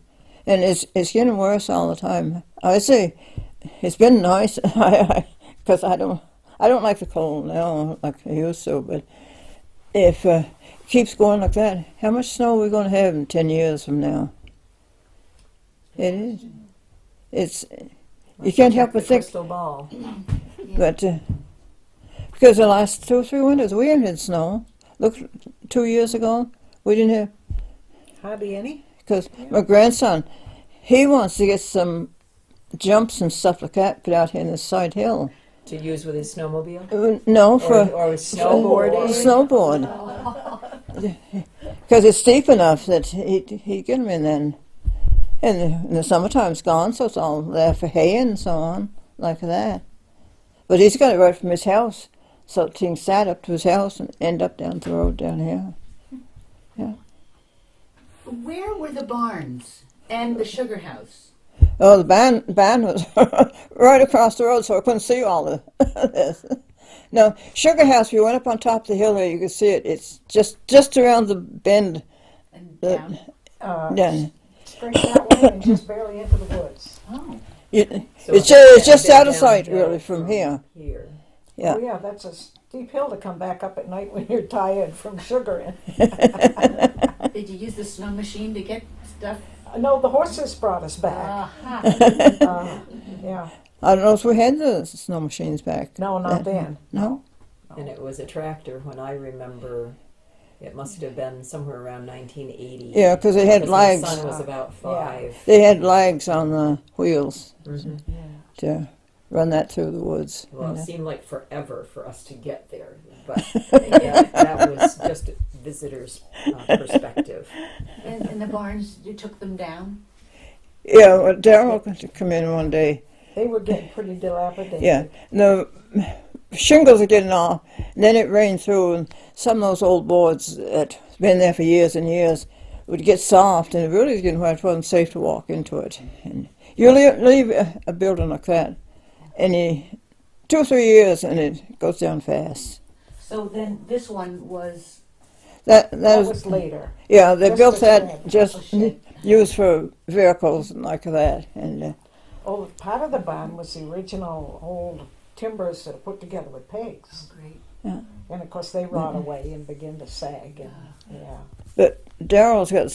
and it's getting worse all the time. I say it's been nice because I don't like the cold now like I used to. But if it keeps going like that, how much snow are we going to have in 10 years from now? It is. It's you can't help but The think. crystal ball. But because the last 2 or 3 winters we haven't had snow. Look, 2 years ago we didn't have. Hardly any. Because my grandson, he wants to get some jumps and stuff like that put out here in the side hill. To use with his snowmobile? No, Or for with snowboarding? snowboard. Because it's steep enough that he'd get him in then. And the summertime's gone, so it's all there for hay and so on, like that. But he's got it right from his house, so he can start up to his house and end up down the road down here. Where were the barns and the sugar house? Oh, the band was right across the road, so I couldn't see all of this. No, Sugar House, if you went up on top of the hill there, you could see it. It's just around the bend. And down? Down. Straight that way and just barely into the woods. Oh. So It's a just bit out of sight, downhill really, from here. Here. Yeah. Oh yeah, that's a steep hill to come back up at night when you're tired from sugaring. Did you use the snow machine to get stuff? No, the horses brought us back. Aha. Yeah. I don't know if we had the snow machines back. No, not then. No? And it was a tractor when I remember. It must have been somewhere around 1980. Yeah, because they had My lags. son was about 5. They had lags on the wheels Mhm. to run that through the woods. Well, Yeah. it seemed like forever for us to get there, but yeah, that was just a visitor's perspective. And the barns, you took them down? Yeah, well, Daryl had to come in one day. They were getting pretty dilapidated. Yeah, the shingles are getting off, and then it rained through, and some of those old boards that's been there for years and years would get soft, and it really was getting where it wasn't safe to walk into it. And you leave a building like that, and 2 or 3 years, and it goes down fast. So then this one was That That was was later. yeah. They just built a that shed. just A shed. used for vehicles and like that, and Oh, part of the barn was the original old timbers that are put together with pegs. great. And of course they rot away and begin to sag. And, yeah. but Daryl's got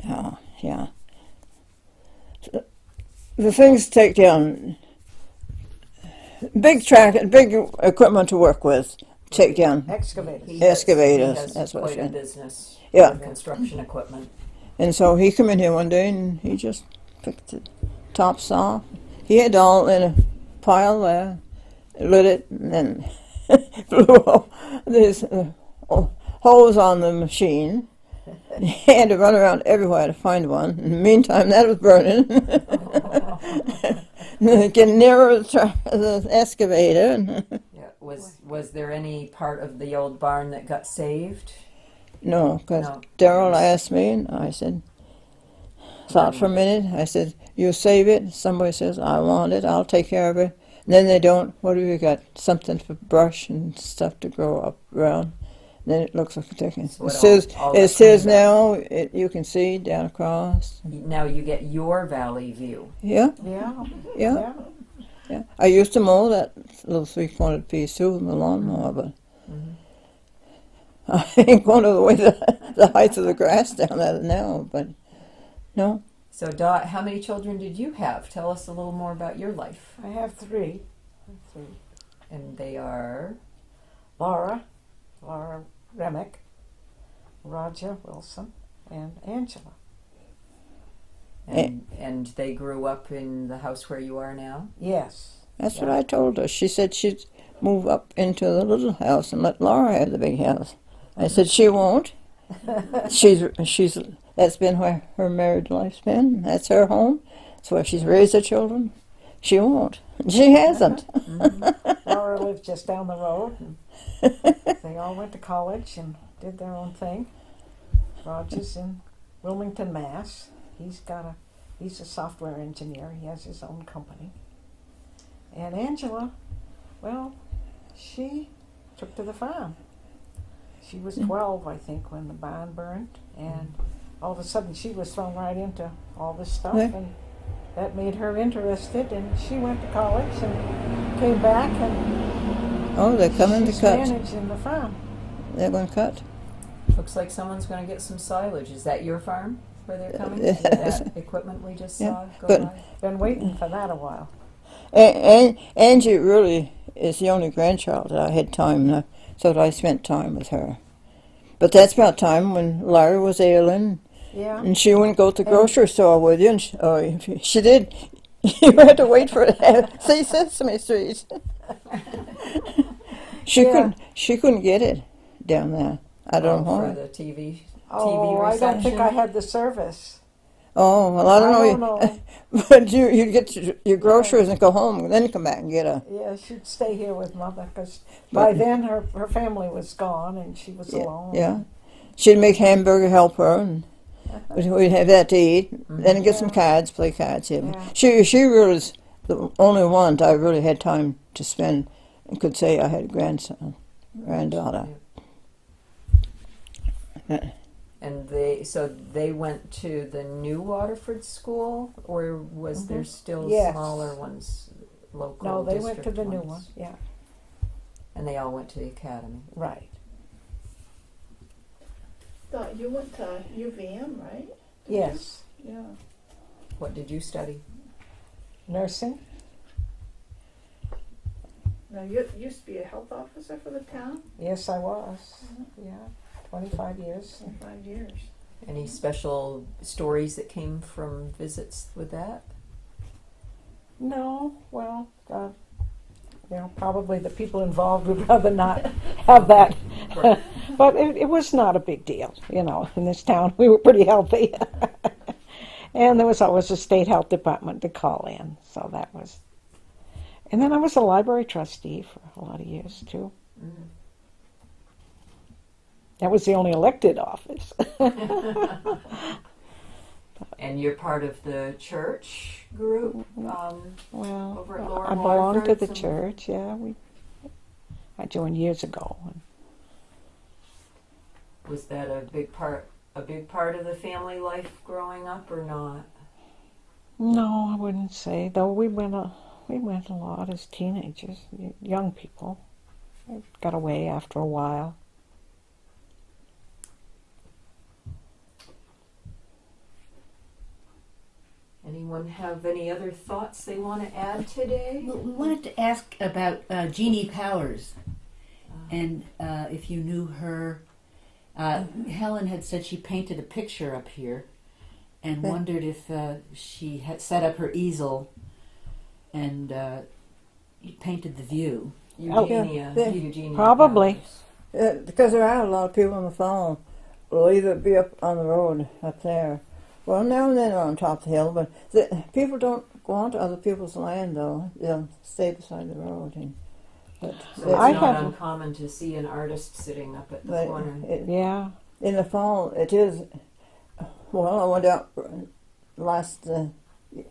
oh yeah. The things take down big equipment to work with. Take down, Excavators. He Excavators, has that's what I quite a said. business. Yeah. For construction equipment. and so he come in here one day and he just picked the tops off. He had it all in a pile there, lit it, and then blew all this hose on the machine. He had to run around everywhere to find one. In the meantime, that was burning. Getting nearer the excavator. Yeah. Was there any part of the old barn that got saved? No, because No. Daryl asked me, and I said, thought for a minute. I said, you save it. Somebody says, I want it. I'll take care of it. And then they don't. What have you got? Something for brush and stuff to grow up around. And then it looks like a chicken. So It it says, all it got says cleaned up. now, you can see down across. Now you get your valley view. Yeah, Yeah. yeah, Yeah. yeah. I used to mow that little 3-cornered piece too with my lawnmower, but I ain't going to the way the height of the grass down there now, but no. So, Dot, how many children did you have? Tell us a little more about your life. I have three. And they are. Laura Remick, Roger Wilson, and Angela. And they grew up in the house where you are now? Yes. That's what I told her. She said she'd move up into the little house and let Laura have the big house. I said she won't. She's that's been where her married life's been. That's her home. That's where she's raised her children. She won't. She hasn't. Laura lived just down the road. And they all went to college and did their own thing. Roger's in Wilmington, Mass. He's a software engineer. He has his own company. And Angela, well, she took to the farm. She was 12, I think, when the barn burned, and all of a sudden she was thrown right into all this stuff, Yeah. and that made her interested, and she went to college and came back, and Oh, they're coming to she's cut. managing the farm. They're going to cut. Looks like someone's going to get some silage. Is that your farm where they're coming? Yes. That equipment we just Yeah, saw go but- by? Been waiting for that a while. And Angie really is the only grandchild that I had time, so that I spent time with her. But that's about time when Larry was ailing, Yeah. and she wouldn't go to the grocery store with you. And if she did, you had to wait for it to see Sesame Street. Yeah. She couldn't get it down there. I don't know For why. the TV Oh, I don't think I reception? had the service. Oh well, I don't know. don't know. But you get your groceries and go home, and then you come back and get a. Yeah, she'd stay here with Mother, because by then her family was gone and she was alone. Yeah, she'd make hamburger, help her, and we'd have that to eat. Then get some cards, play cards here. Yeah. She really is the only one that I really had time to spend and could say I had a granddaughter. And they went to the new Waterford school, or was there still Yes. smaller ones, local? No, they went to district the new one. ones? Yeah, And they all went to the academy. right. Dot, you went to UVM, right? Yes. Yeah. What did you study? Nursing. Now, you used to be a health officer for the town? Yes, I was. Yeah, 25 years. 5 years. Any special stories that came from visits with that? No, well, probably the people involved would rather not have that. Right. But it was not a big deal, in this town. We were pretty healthy. And there was always a state health department to call in, so that was. And then I was a library trustee for a lot of years, too. Mm. That was the only elected office. And you're part of the church group Well, over at Lower I belong to Waterford, the so- church, yeah. I joined years ago. Was that a big part of the family life growing up, or not? No, I wouldn't say. Though we went a lot as teenagers, young people. I got away after a while. Anyone have any other thoughts they want to add today? Well, we wanted to ask about Jeannie Powers, and if you knew her. Helen had said she painted a picture up here, and wondered if she had set up her easel and painted the view. Eugenia. yeah. Eugenia Probably. Powers. Because there are a lot of people on the phone will either be up on the road up there. Well, now and then they're on top of the hill, but people don't go onto other people's land, though. They'll stay beside the road. So it's I not have- uncommon to see an artist sitting up at the but corner. Yeah. in the fall, it is. Well, I went out last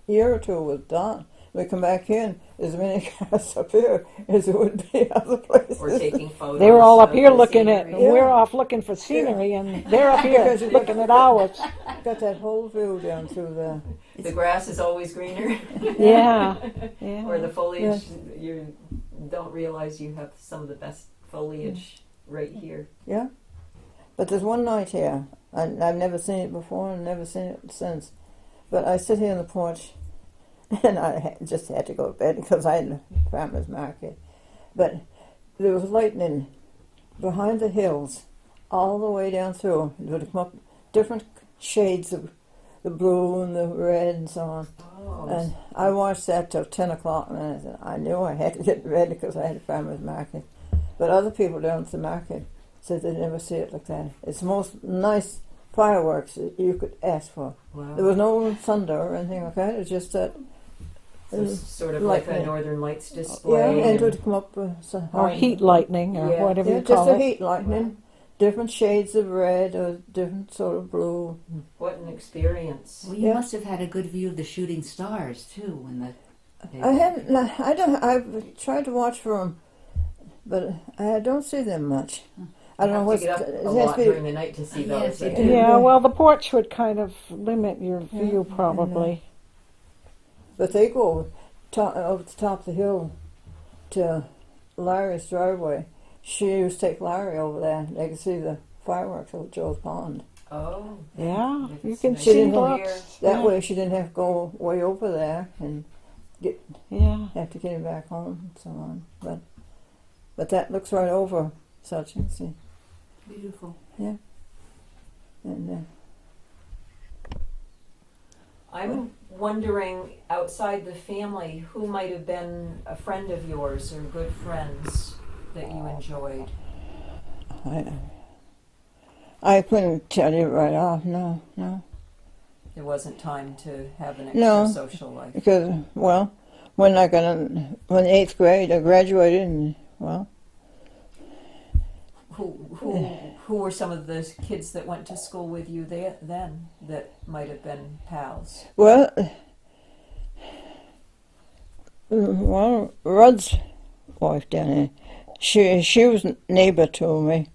year or two with Don. We come back in, as many cars up here as there would be other places. Or taking photos. They were all up of here the looking at, scenery. and we're off looking for scenery, and they're up here Because you looking at ours. Got that whole view down through the. The grass is always greener. Yeah. Yeah. Or the foliage, you don't realize you have some of the best foliage right here. Yeah, But there's one night here, and I've never seen it before and never seen it since. But I sit here on the porch, and just had to go to bed because I had a farmer's market. But there was lightning behind the hills, all the way down through. It would come up different shades of the blue and the red and so on. Oh, And I watched that till 10 o'clock, and then I said, I knew I had to get ready because I had a farmer's market. But other people down at the market said they never see it like that. It's the most nice fireworks that you could ask for. wow. There was no thunder or anything like that. It was just that. So it's sort of like a lightning. Northern Lights display. Yeah, and it and- would come up with some Or heat lightning, or Yeah. whatever Yeah, you just call a it. heat lightning. Different shades of red or different sort of blue. What an experience. Well, you Yeah. must have had a good view of the shooting stars too when the. I haven't. I don't. I've tried to watch for them, but I don't see them much. I don't know Have what's. to get up it a has lot to be- during the night to see Yes, those. you right? do. Yeah, well, the porch would kind of limit your view, Yeah, probably. But they go over the top of the hill to Larry's driveway. She used to take Larry over there. They could see the fireworks over Joe's Pond. Oh. Yeah, If you it's can nice see and lots. clear. That Yeah. way she didn't have to go way over there and Yeah. have to get him back home and so on. But that looks right over such and see. Beautiful. And I'm wondering, outside the family, who might have been a friend of yours or good friends that you enjoyed? I couldn't tell you right off. No. There wasn't time to have an extra No. social life. Because, well, when I got in, when 8th grade, I graduated, and, well, Who were some of those kids that went to school with you then that might have been pals? Rudd's wife down there, she was a neighbor to me,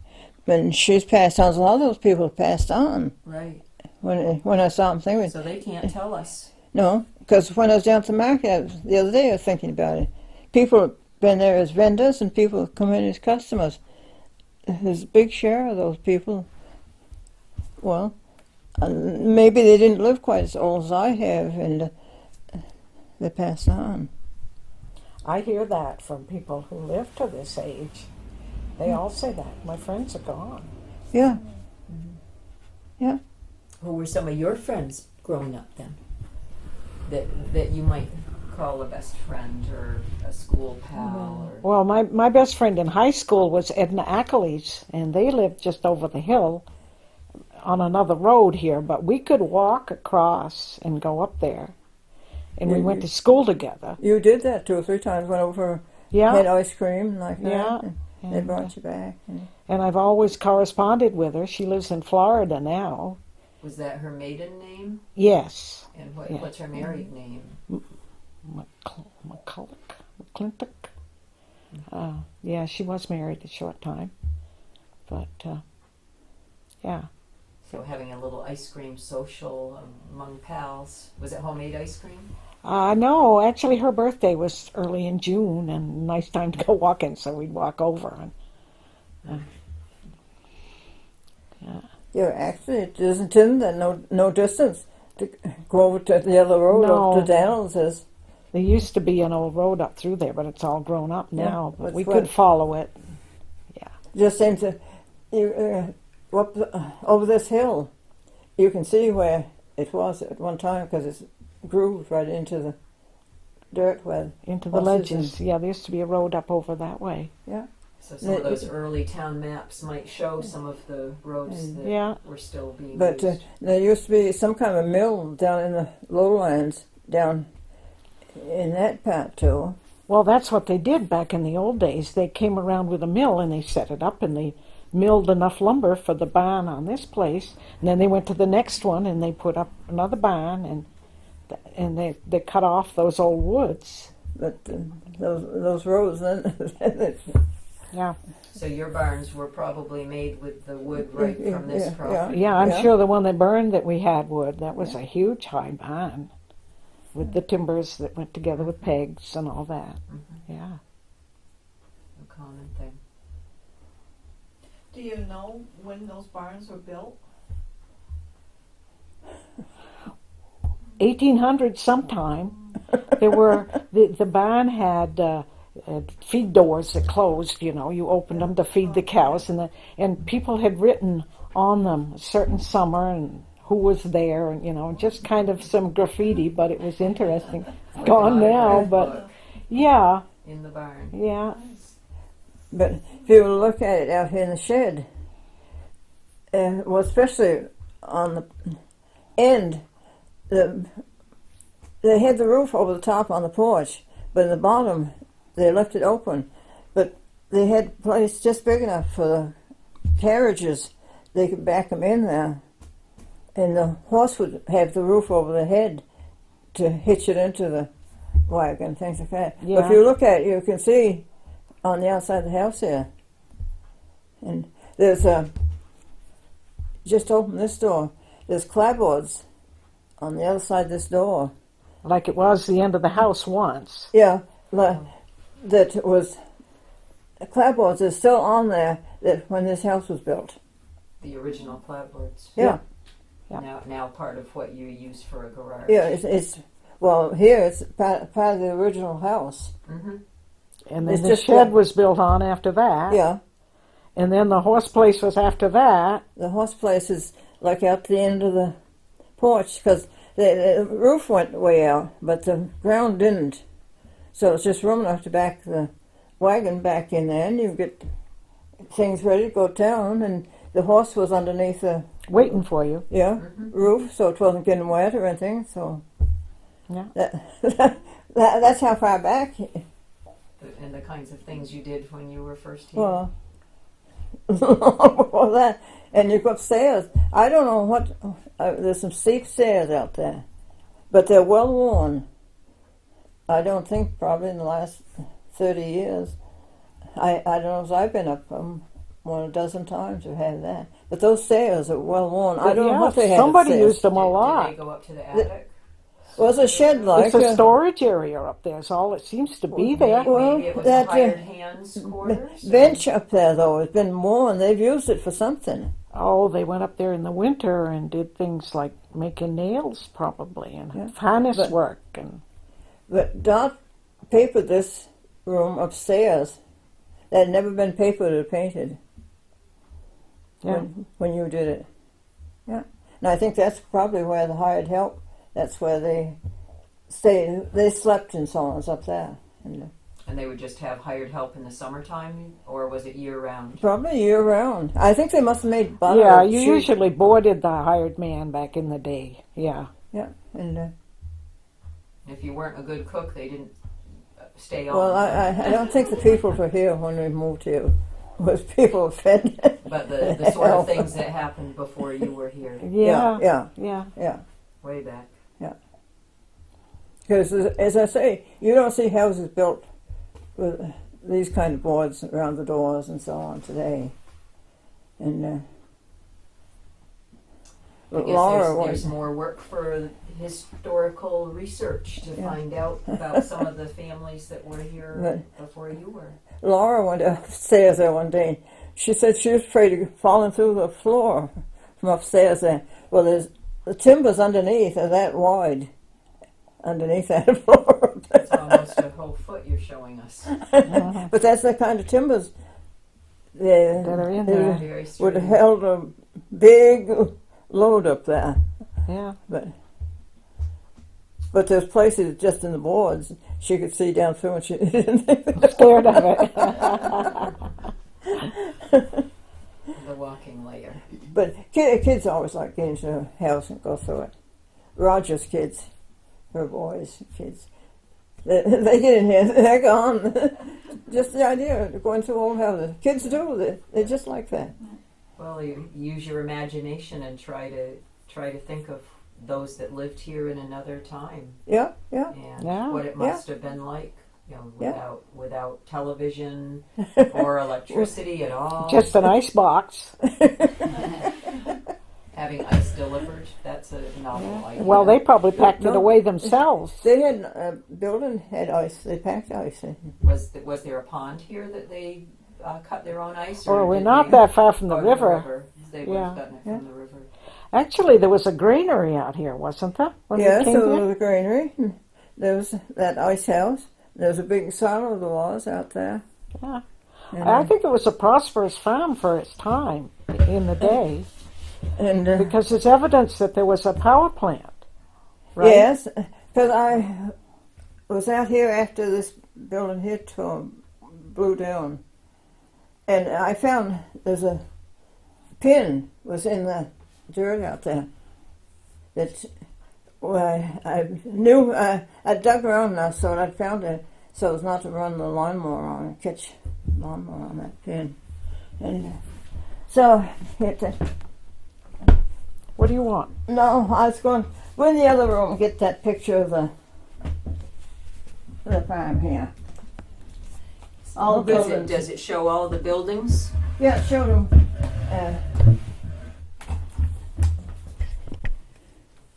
but she's passed on. A lot of those people have passed on Right. when I saw them thinking. So they can't tell us. No, because when I was down at the market the other day, I was thinking about it. People have been there as vendors, and people have come in as customers. There's a big share of those people. Well, maybe they didn't live quite as old as I have, and they passed on. I hear that from people who live to this age. They all say that. My friends are gone. Yeah. Who were some of your friends growing up then? That you might call a best friend or a school pal or Well, my best friend in high school was Edna Ackley's, and they lived just over the hill on another road here, but we could walk across and go up there. And we went to school together. You did that 2 or 3 times. Went over, Yeah. had ice cream like that. Yeah. And they brought you back. And I've always corresponded with her. She lives in Florida now. was that her maiden name? Yes. And Yeah. what's her married name? McClintock. Yeah, she was married a short time. But, yeah. So having a little ice cream social among pals. Was it homemade ice cream? No, actually, her birthday was early in June, and nice time to go walking, so we'd walk over. And, Yeah, actually, it isn't in that no distance to go over to the other road No. up to Daniels is. there used to be an old road up through there, but it's all grown up now. Yeah, But we that's could what- follow it. Just seems to you up over this hill. You can see where it was at one time because it's grooved right into the dirt. Where Into the horses ledges. Yeah, there used to be a road up over that way. So some of those early town maps might show some of the roads that Yeah. were still being But used. there used to be some kind of mill down in the lowlands down in that part too. Well, that's what they did back in the old days. They came around with a mill and they set it up and they milled enough lumber for the barn on this place. And then they went to the next one and they put up another barn and they cut off those old woods. But those roads then. Yeah. So your barns were probably made with the wood right from this Yeah, property. Yeah, I'm Yeah. sure the one that burned that we had wood, that was a huge high barn with the timbers that went together with pegs and all that. Yeah. A common thing. Do you know when those barns were built? 1800 sometime. There were the barn had feed doors that closed. You know, you opened them to feed the cows, and people had written on them a certain summer and who was there, and you know, just kind of some graffiti. But it was interesting. Gone now, but yeah, In the barn. yeah. But if you look at it out here in the shed, well, especially on the end, they had the roof over the top on the porch, but in the bottom they left it open. But they had a place just big enough for the carriages. They could back them in there, and the horse would have the roof over the head to hitch it into the wagon, things like that. Yeah. But if you look at it, you can see on the outside of the house here. And there's just open this door. There's clapboards on the other side of this door. Like it was the end of the house once. Yeah, that was clapboards is still on there that when this house was built. The original clapboards. Yeah, Yeah. Now part of what you use for a garage. yeah. It's well here. It's part of the original house. Mm-hmm. And then It's the just shed was built on after that. Yeah, And then the horse place was after that. the horse place is like out the end of the porch because the roof went way out, but the ground didn't. So it's just room enough to back the wagon back in there, and you get things ready to go down. And the horse was underneath the Waiting for you. roof, so it wasn't getting wet or anything. So Yeah. that's how far back. And the kinds of things you did when you were first here. Well, well, that, and you go upstairs. I don't know what. There's some steep stairs out there, but they're well worn. I don't think probably in the last 30 years. I don't know if I've been up them one a dozen times or had that. But those stairs are well worn. I don't know what they had. Somebody upstairs. used them a Did lot. they go up to the attic? Well, it's a shed like. It's a storage area up there. Is all it seems to be there. Well, Maybe it was that, a hired hands quarters? bench up there though has been worn. They've used it for something. Oh, they went up there in the winter and did things like making nails, probably, and Yeah. harness But- work. And But Dot papered this room upstairs. That had never been papered or painted yeah, when you did it. Yeah. And I think that's probably where the hired help, that's where they stayed. They slept in sauna up there. And And they would just have hired help in the summertime, or was it year round? probably year round. I think they must have made butter. yeah. You cheap. usually boarded the hired man back in the day. Yeah, Yeah. And If you weren't a good cook, they didn't stay on. well, I don't think the people were here when we moved here. Was people fed? But the sort of things that happened before you were here, yeah, Yeah. yeah. Yeah. way back. Because, as I say, you don't see houses built with these kind of boards around the doors and so on today. And I guess Laura there's was, more work for historical research to Yeah. find out about some of the families that were here But- before you were. Laura went upstairs there one day. She said she was afraid of falling through the floor from upstairs there. Well, there's the timbers underneath are that wide underneath that floor. It's almost a whole foot you're showing us. But that's the kind of timbers they, That are in they there. Very would have strange. held a big load up there. Yeah. But there's places just in the boards she could see down through, and she didn't think Scared of it. The walking layer. But kids always like getting into a house and go through it. Roger's kids, her boys, kids, they get in here, they're gone. Just the idea of going through old houses. Kids do, they're just like that. Well, you use your imagination and try to think of those that lived here in another time Yeah, yeah. and Yeah. what it must have been like, you know, Yeah. without television or electricity at all. Just an ice box. Having ice delivered, that's a novel idea. Well, they probably packed it No. away themselves. They had building had ice. They packed ice in. was there a pond here that they cut their own ice? Or we're did not they? that far from the Or river. They would have Yeah. gotten it from the river. Actually, there was a granary out here, wasn't there? When Yes, we came there here? was a granary. There was that ice house. There was a big silo there was out there. Yeah. And, I think it was a prosperous farm for its time in the day, and because there's evidence that there was a power plant. Right? yes, because I was out here after this building hit blew down, and I found there's a pin was in the dirt out there. That well, I knew I dug around and I thought I'd found it so as not to run the lawnmower on it, catch lawnmower on that pin, and so it. What do you want? No, I was going go in the other room and get that picture of the farm here. All the buildings. Does it show all the buildings? Yeah, it showed them.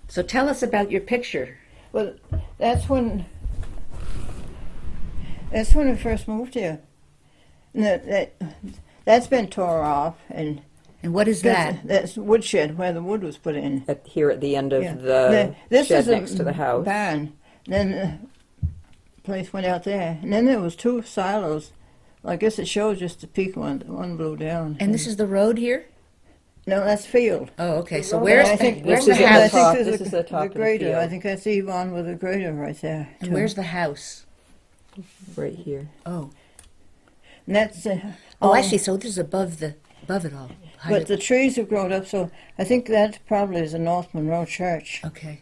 So tell us about your picture. Well, that's when we first moved here. And that's been tore off, and And what is that? that's woodshed where the wood was put in. Here at the end of Yeah. the This shed is next to the house. barn. Then the place went out there, and then there was two silos. Well, I guess it shows just the peak one. One blew down. And this is the road here? No, that's field. Oh, okay. So And where's I think where's this the is at I the house? think top. there's This is the top of the grader. field. I think that's Yvonne with a grader right there. And too. where's the house? Right here. Oh, And that's oh, I all- see. So this is above it all. Higher- But the trees have grown up, so I think that probably is the North Monroe Church. okay.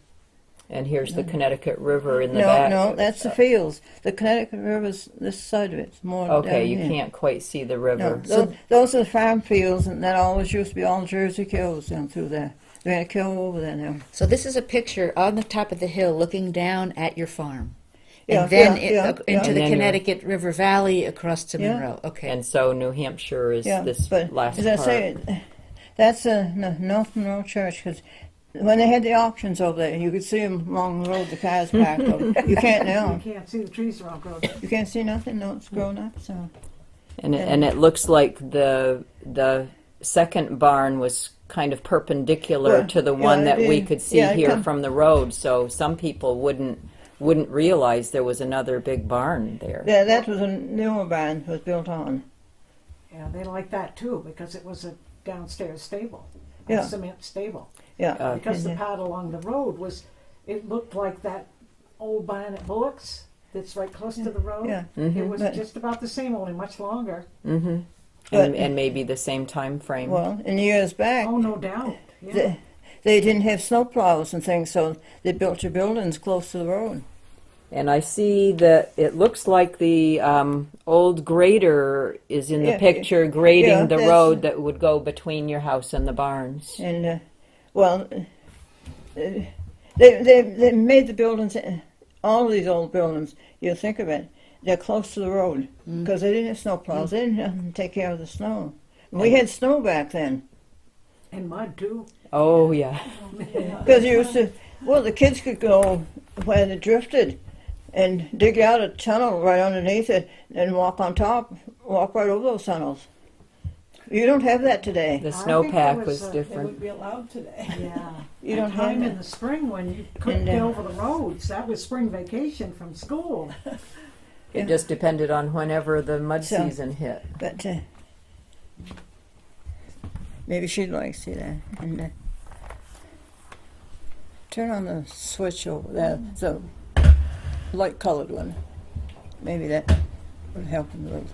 And here's the Connecticut River in the No, back. no, that's the fields. The Connecticut River's this side of it. It's more Okay, down you here. can't quite see the No, river. those are the farm fields, and that always used to be all Jersey cows down through there. They're going to kill over there now. So this is a picture on the top of the hill looking down at your farm. Yeah, And then yeah, yeah, into yeah. the And then you're- Connecticut River Valley across to Yeah. Monroe. Okay. And so New Hampshire is Yeah, this but last as I part. say, that's the North Monroe Church, because when they had the auctions over there, you could see them along the road, the cars parked over. You can't now. You can't see the trees around grown. You can't see nothing. No, it's grown up. So And it looks like the second barn was kind of perpendicular Yeah, to the yeah, one it that we did. could see Yeah, it here come- from the road. So some people wouldn't realize there was another big barn there. yeah, that was a newer barn was built on. Yeah, they like that too because it was a downstairs stable, Yeah. a cement stable. Yeah, Because the and, path along the road it looked like that old barn at Bullock's that's right close to the road. yeah. It was But- just about the same, only much longer. Mm-hmm. But- And maybe the same time frame. Well, in years back, Oh, no doubt. Yeah. they didn't have snow plows and things, so they built your buildings close to the road. And I see that it looks like the old grader is in the Yeah, picture grading yeah, the that's- road that would go between your house and the barns. And well, they made the buildings, all of these old buildings. You think of it, they're close to the road because they didn't have snow plows. They didn't take care of the snow. We had snow back then And mud too. Oh, yeah. because you used to. Well, the kids could go where they drifted and dig out a tunnel right underneath it and walk on top, walk right over those tunnels. You don't have that today. The I think snowpack there was was, They different. wouldn't be allowed today. Yeah. You don't A time have in that. the spring when you couldn't And, get over the roads. That was spring vacation from school. It just depended on whenever the mud So- season hit. But maybe she'd like to see that. And turn on the switch over there, so light colored one. Maybe that would help a little.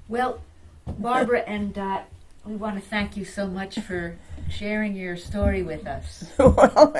Well, Barbara and Dot, we want to thank you so much for sharing your story with us. Well,